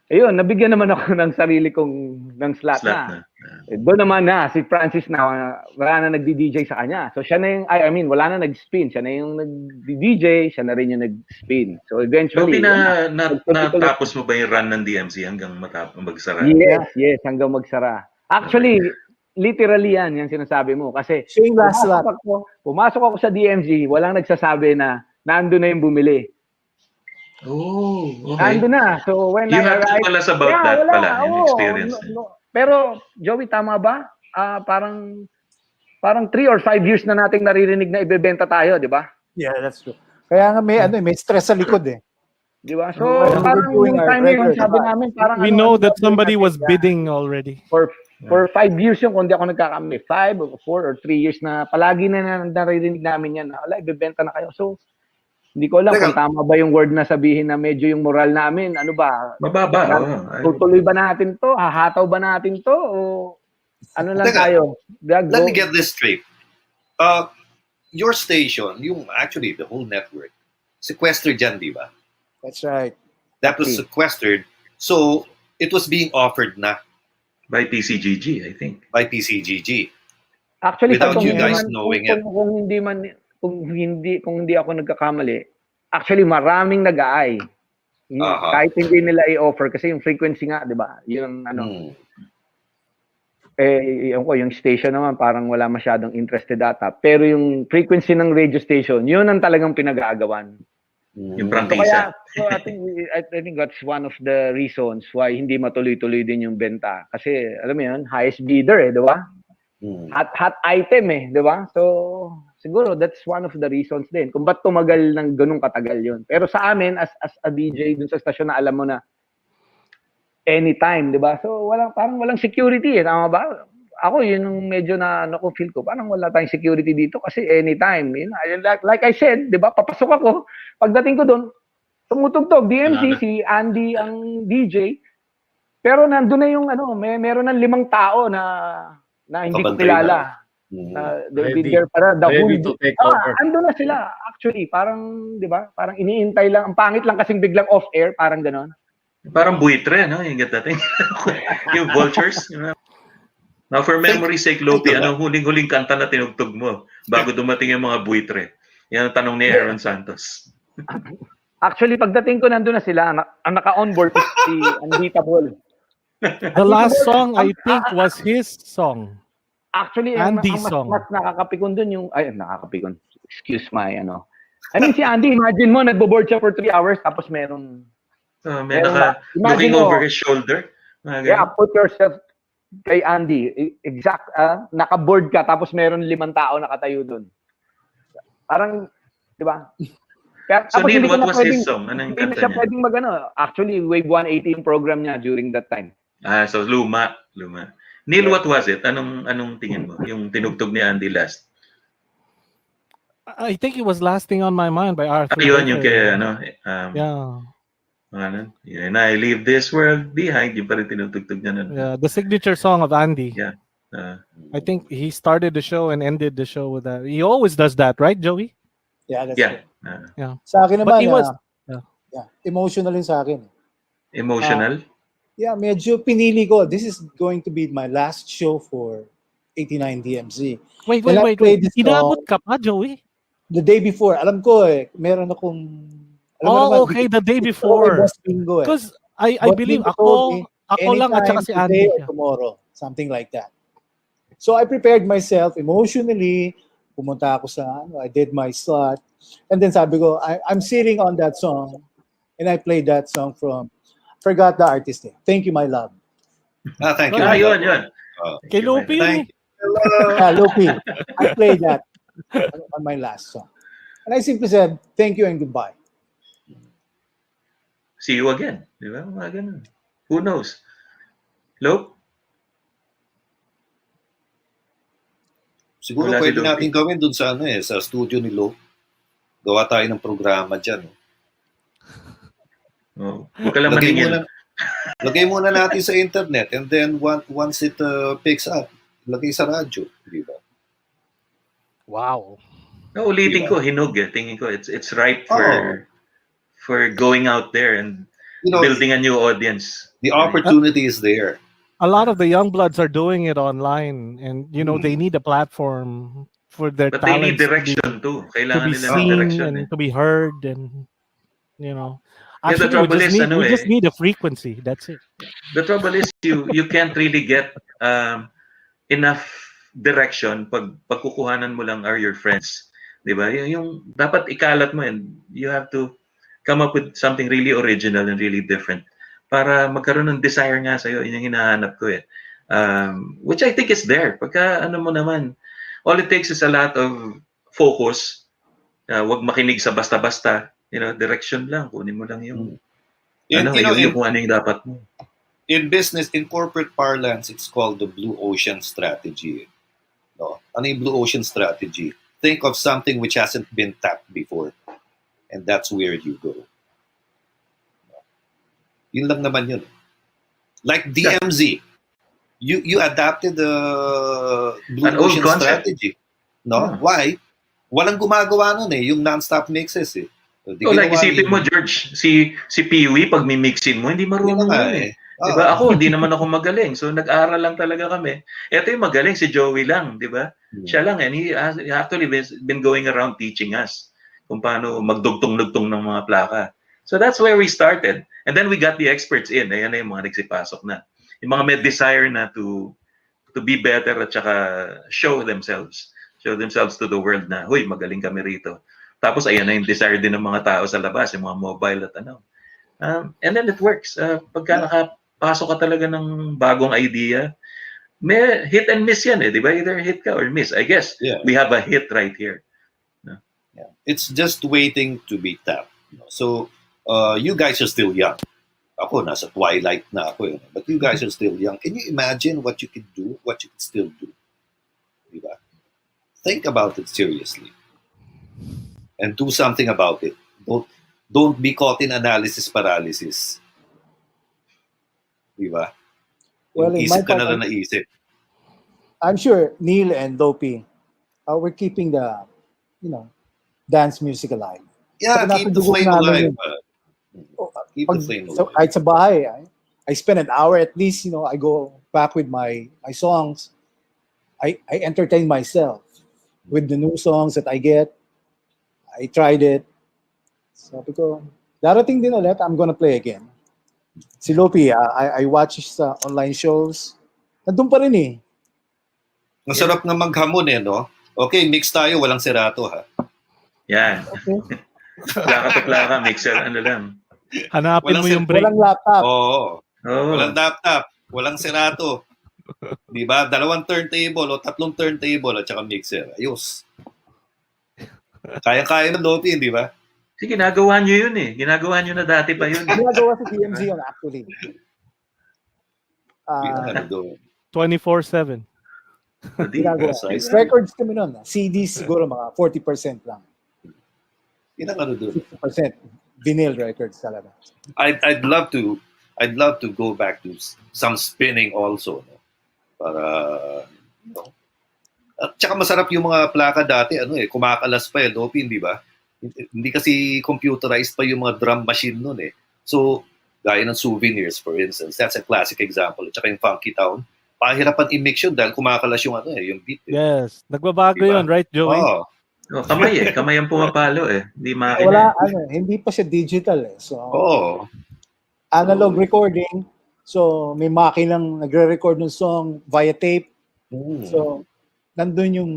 Ayun, nabigyan naman ako ng sarili kong ng slot na. Doon naman na, si Francis na, wala na nagdi-DJ sa kanya. So siya na yung, wala na nag-spin. Siya na yung nagdi-DJ, siya na rin yung nag-spin. So eventually... So natapos mo ba yung run ng DMZ hanggang magsara? Yes, hanggang magsara. Actually, literally yan, yung sinasabi mo. Kasi pumasok ako sa DMZ, walang nagsasabi na nando na yung bumili. Oh, okay. Nando na. So when you have to tell us about that pala, yung experience. Pero, Joey, tama ba? Parang 3 or 5 years na nating naririnig na ibebenta tayo, di ba? Yeah, that's true. Kaya nga may stress sa likod eh. Di ba? So, parang yung time na yun, sabi namin, parang... We know that somebody was bidding already. For 5 years yung, kung di ako nagkakamali, 5 or 4 or 3 years na palagi na naririnig namin yan na, wala, ibebenta na kayo. So, hindi ko alam kung tama ba yung word na sabihin na medyo yung moral namin, ano ba? Mababa. Tutuloy ba natin to? Hahataw ba natin to? O ano lang tayo? Let me get this straight. Your station, actually the whole network, sequestered dyan, di ba? That's right. That was sequestered. So, it was being offered na. By PCGG, I think. By PCGG. Actually, without you guys knowing it. Kung hindi ako nagkakamali, actually maraming nag-aay. Kahit hindi nila i-offer kasi yung frequency nga, 'di ba? Yung yung station naman parang wala masyadong interested data. Pero yung frequency ng radio station, yun ang talagang pinag-aagawan. Yung prangkisa. So I think that's one of the reasons why hindi matuloy-tuloy din yung benta. Kasi alam mo yun, highest bidder eh, 'di ba? Hot item eh, 'di ba? So siguro that's one of the reasons din kung ba't tumagal ng ganung katagal yun. Pero sa amin as a DJ dun sa stasyon na alam mo na anytime, 'di ba? So parang walang security eh, tama ba? Ako yun yung medyo na feel ko, parang wala tayong security dito kasi anytime, you know, like I said, 'di ba? Papasok ako, pagdating ko doon, tumutugtog DMC si Andy ang DJ. Pero nandun na yung meron ng 5 tao na hindi ko kilala. Ready to take over. Ando na sila. Actually, parang, di ba? Parang iniintay lang. Ang pangit lang kasing biglang off-air. Parang ganon. Parang buitre, no? Yung dating. Yung vultures. You know? Now, for memory's sake, Lopi, anong huling-huling kanta na tinugtog mo bago dumating yung mga buitre? Yan ang tanong ni Aaron Santos. Actually, pagdating ko, nandun na sila. Ang naka-onboard si Andita Paul. The last song, I think, was his song. Actually, Andy ang song. mas nakakapikon dun yung, ay, nakakapikon. Excuse my, I mean, si Andy, imagine mo, nagbo-board siya for 3 hours, tapos meron looking over his shoulder. Yeah, put yourself kay Andy. Exact, naka-board ka, tapos meron 5 tao nakatayo dun. Parang, di ba? So, Neil, what was his song? Anong hindi na siya pwedeng Actually, Wave 118 program niya during that time. So luma. Neil, what was it? Anong tingin mo? Yung tinugtog ni Andy last? I think it was Last Thing on My Mind by Arthur Yun, yung Baker. And I leave this world behind. Yung pa rin tinutugtog niya nun. Yeah, the signature song of Andy. Yeah. I think he started the show and ended the show with that. He always does that, right, Joey? Yeah, that's Yeah. Right. Sa akin naman, But he was, emotional din sa akin. Emotional? Yeah, medyo pinili ko. This is going to be my last show for 89 DMZ. Wait. Inabot ka pa, Joey? The day before. Alam ko meron akong... okay, the day before. Because I believe ako lang at saka si Andy. Today or tomorrow. Something like that. So I prepared myself emotionally. Pumunta ako sa, I did my slot. And then sabi ko, I'm sitting on that song. And I played that song from... Forgot the artist name. Thank You, My Love. Thank you. Yun. Kay Lupi. Lupi. I played that on my last song. And I simply said, thank you and goodbye. See you again. Di ba? Mga ganun. Who knows? Lope? Siguro Wala si pwede Lope. natin gawin dun sa sa studio ni Lope. Gawa tayo ng programa dyan. Huwag ka lang maningil. Lagay muna natin sa internet and then once it picks up, lagay sa radyo. Di ba? Wow. Ulitin ko, hinog Tingin ko, it's right for going out there and building a new audience. The opportunity is there. A lot of the young bloods are doing it online, and they need a platform for their But they need talents direction too. Kailangan to be nila ng seen direction. and to be heard, and the trouble is, we just need a frequency. That's it. The trouble is, you can't really get enough direction pag pagkukuhanan mo lang are your friends. Diba? Yung dapat ikalat mo, and you have to come up with something really original and really different para magkaroon ng desire nga sa'yo. Yun yung hinahanap ko which I think is there. Pagka mo naman, all it takes is a lot of focus. Wag makinig sa basta-basta. Direction lang. Kunin mo lang yung kung ano yung dapat mo. In business, in corporate parlance, it's called the blue ocean strategy. No? Ano yung blue ocean strategy? Think of something which hasn't been tapped before. And that's where you go. Yun lang naman yun. Like DMZ. You adapted the blue ocean strategy. No? Why? Walang gumagawa nun yung non-stop mixes Like isipin mo, George, si Peewee, pag mimixin mo, hindi marunong yun Diba? Ako, hindi naman ako magaling. So, nag-aral lang talaga kami. Ito yung magaling, si Joey lang, diba? Siya lang, and he actually been going around teaching us kung paano magdugtong-dugtong ng mga plaka. So, that's where we started. And then we got the experts in. Ayan na yung mga nagsipasok na. Yung mga may desire na to be better at saka show themselves to the world na, huy, magaling kami rito. Tapos, ayan na yung desire din ng mga tao sa labas, yung mga mobile at and then it works. Pagka nakapasok ka talaga ng bagong idea, may hit and miss yan di ba? Either hit ka or miss. I guess we have a hit right here. Yeah. It's just waiting to be tapped. So, you guys are still young. Ako, nasa twilight na ako. But you guys are still young. Can you imagine what you could do, what you could still do? Diba? Think about it seriously. And do something about it. Don't be caught in analysis paralysis. Diba? Well, isip ka na lang naisip. I'm sure Neil and Dopey, we're keeping the, dance music alive. Yeah, keep the flame alive. Keep the flame alive. So, kahit sa bahay, I spend an hour at least, I go back with my songs. I entertain myself with the new songs that I get. I tried it. Sabi ko, darating din ulit, I'm gonna play again. Si Lopi, I watch his online shows. Nandun pa rin Masarap na maghamon no? Okay, mix tayo, walang serato ha. Yan. Okay. Plaka-to-plaka, mixer, ano lang. Hanapin mo yung break. Walang laptop. Oo. Oo. Walang laptop, walang serato. Di ba? 2 turntable o 3 turntable at saka mixer. Ayos. Kaya-kaya ng Lopi, di ba? Sige, ginagawa nyo yun eh. Ginagawa nyo na dati pa yun. Ginagawa sa DMZ yun actually. Ano doon? 24/7. Ginagawa. Records kami nun. CDs siguro mga 40% lang. Ano doon? 50% vinyl records talaga. I'd love to go back to some spinning also, no? Para no? At saka masarap yung mga plaka dati, kumakalas pa Lopi, di ba? Hindi kasi computerized pa yung mga drum machine nun eh. So, gaya ng Souvenirs, for instance, that's a classic example. At saka yung Funky Town, pahirapan i-mix yun dahil kumakalas yung yung beat. Yes. Nagbabago Diba? yun, right, Joey? Oh. Kamay Kamay ang pumapalo eh. Hindi makina. Wala, hindi pa siya digital eh. So, analog Oh. recording. So, may makinang nagre-record ng song via tape. So, nandun yung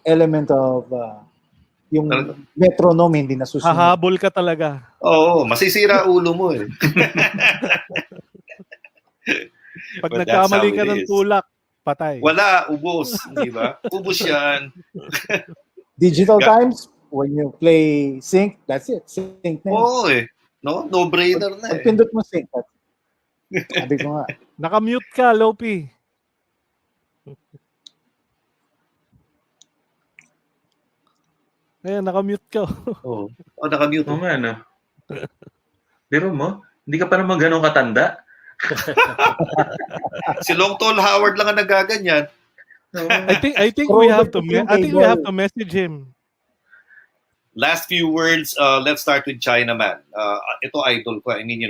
element of yung metronome hindi nasusunod. Hahabol ka talaga. Oo, masisira ulo mo eh. Pag But that's nagkamali how ka it ng is. tulak, patay. Wala, ubos, di ba? Ubos yan. Digital times, when you play sync, that's it. Sync na yun. Oo no-brainer na Pag pindot mo sync, sabi ko nga. Nakamute ka, Lopi. Ayan, nakamute ka. Nakamute. Oo nga, no? Pero mo, hindi ka pa naman ganun katanda. Si Long Tall Howard lang ang nagaganyan. I think we have to message him. Last few words, let's start with Chinaman. Ito idol ko. I mean,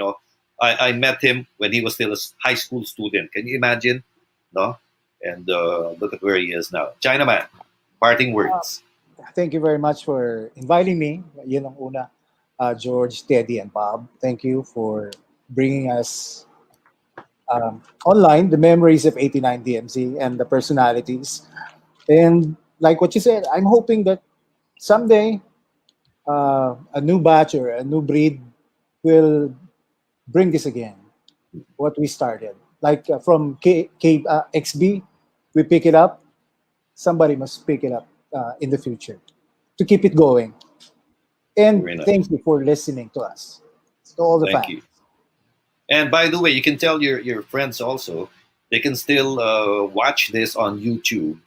I met him when he was still a high school student. Can you imagine? No? And look at where he is now. Chinaman, parting words. Thank you very much for inviting me. Yun ang una. George, Teddy, and Bob. Thank you for bringing us online the memories of 89 DMZ and the personalities. And like what you said, I'm hoping that someday a new batch or a new breed will bring this again. What we started. Like from XB, we pick it up. Somebody must pick it up in the future to keep it going. And Very nice. Thank you for listening to us. To all the Thank fans. you. And by the way, you can tell your friends also, they can still watch this on YouTube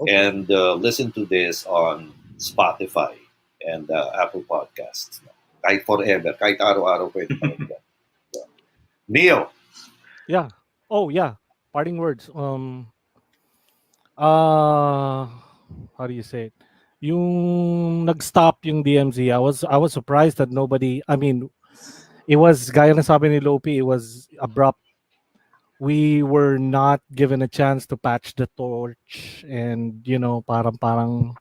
and listen to this on Spotify and Apple Podcasts. Kahit forever, kahit araw-araw pwede pakinggan. Neil. Yeah. Oh, yeah. Parting words. How do you say it? Yung nag-stop yung DMZ, I was surprised that nobody, I mean, it was, gaya na sabi ni Lopi, it was abrupt. We were not given a chance to patch the torch and, parang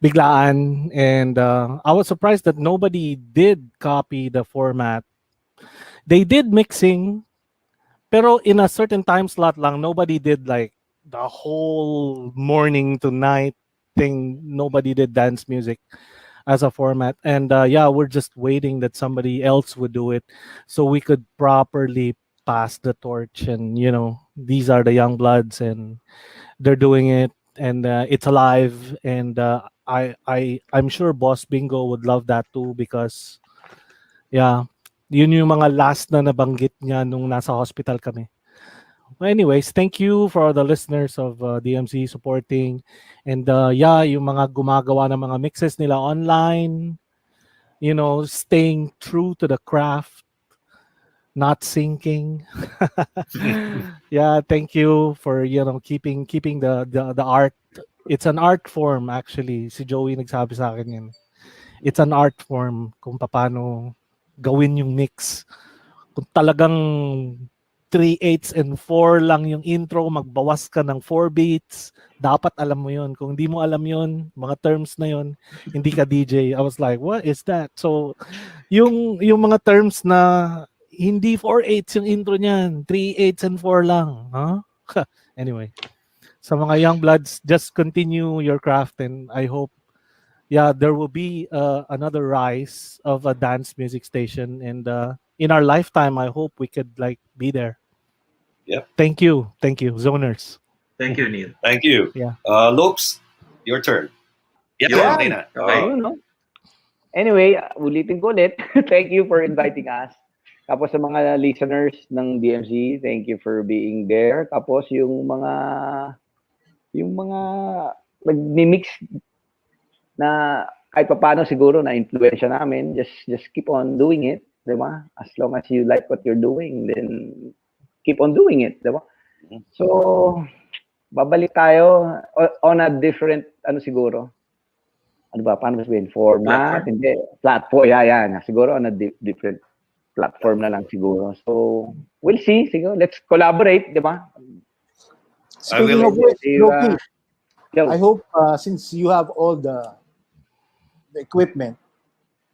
biglaan. And I was surprised that nobody did copy the format. They did mixing, pero in a certain time slot lang, nobody did like the whole morning to night thing. Nobody did dance music as a format. And we're just waiting that somebody else would do it so we could properly pass the torch. And these are the young bloods and they're doing it, and it's alive. And I'm sure Boss Bingo would love that too, because yun yung mga last na nabanggit niya nung nasa hospital kami. Well, anyways, thank you for the listeners of DMC supporting. And yung mga gumagawa ng mga mixes nila online, staying true to the craft, not sinking. Thank you for keeping the art. It's an art form actually. Si Joey nagsabi sa akin yan. It's an art form kung paano gawin yung mix. Kung talagang 3/8 and 4 lang yung intro, magbawas ka ng 4 beats, dapat alam mo yun. Kung hindi mo alam yun, mga terms na yun, hindi ka DJ. I was like, what is that? So, yung mga terms na hindi 4/8 yung intro niyan, 3/8 and 4 lang. Huh? Anyway, Sa mga young bloods, just continue your craft, and I hope, yeah, there will be another rise of a dance music station, and in our lifetime, I hope we could like be there. Yep. Thank you, zoners. Thank you, Neil. Thank you. Yeah. Lopes, your turn. Yun. Okay na. Okay. Ayun, no? Anyway, ulitin ko ulit. Thank you for inviting us. Tapos sa mga listeners ng DMC, thank you for being there. Tapos yung mga nag-mix na kahit paano siguro na influensya namin, just keep on doing it, 'di ba? As long as you like what you're doing, then keep on doing it, 'di ba? So, babalik tayo on a different siguro. Ano ba? Paano sabihin? Format? Platform. Hindi. Platform. Yeah. Siguro on a different platform na lang siguro. So, we'll see. Siguro, let's collaborate, di ba? Speaking of which, Loki, Yo. I hope since you have all the equipment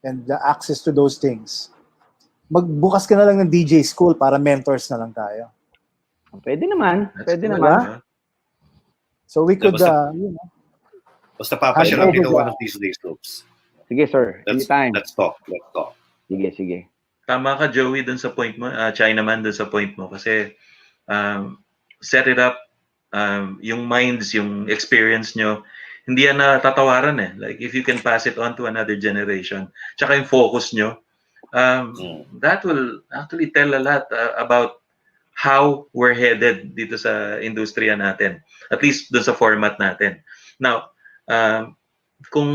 and the access to those things, magbukas ka na lang ng DJ school para mentors na lang tayo. Pwede naman. Pwede cool, naman. So we could, Basta papasyalan kita one of these days, Lopes. Sige, sir. Anytime. Let's talk. Sige. Tama ka, Joey, dun sa point mo. Chinaman, dun sa point mo. Kasi set it up, yung minds, yung experience nyo, hindi yan natatawaran eh. Like, if you can pass it on to another generation, tsaka yung focus nyo, that will actually tell a lot about how we're headed dito sa industriya natin. At least dun sa format natin. Now, kung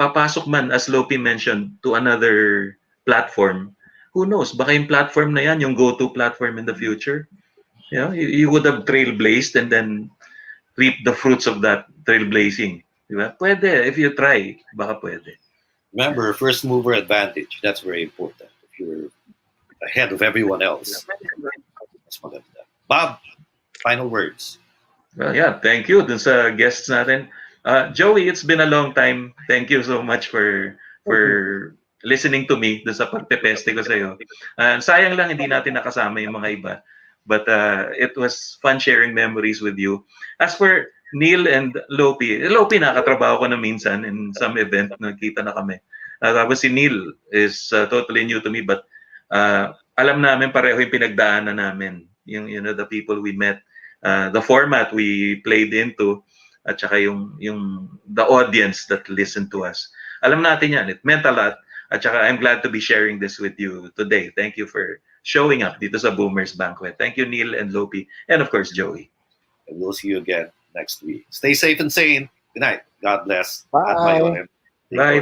papasok man, as Lopi mentioned, to another platform, who knows? Baka yung platform na yan, yung go-to platform in the future. You know, you would have trailblazed and then reap the fruits of that trailblazing. Diba? Pwede, if you try, baka pwede. Remember, first mover advantage. That's very important. If you're ahead of everyone else. That's maganda. Bob, final words. Well, yeah, thank you dun sa guests natin. Joey, it's been a long time. Thank you so much for listening to me dun sa pagpepeste ko sa'yo. Sayang lang hindi natin nakasama yung mga iba. But it was fun sharing memories with you. As for Neil and Lopi nakatrabaho ko na minsan in some event, nagkita na kami. Tapos si Neil is totally new to me, but alam namin pareho yung pinagdaanan namin. Yung, the people we met, the format we played into, at saka yung the audience that listened to us. Alam natin yan. It meant a lot. At saka I'm glad to be sharing this with you today. Thank you for showing up dito sa Boomers Banquet. Thank you, Neil and Lopi. And of course, Joey. And we'll see you again next week. Stay safe and sane. Good night. God bless. Bye. Bye.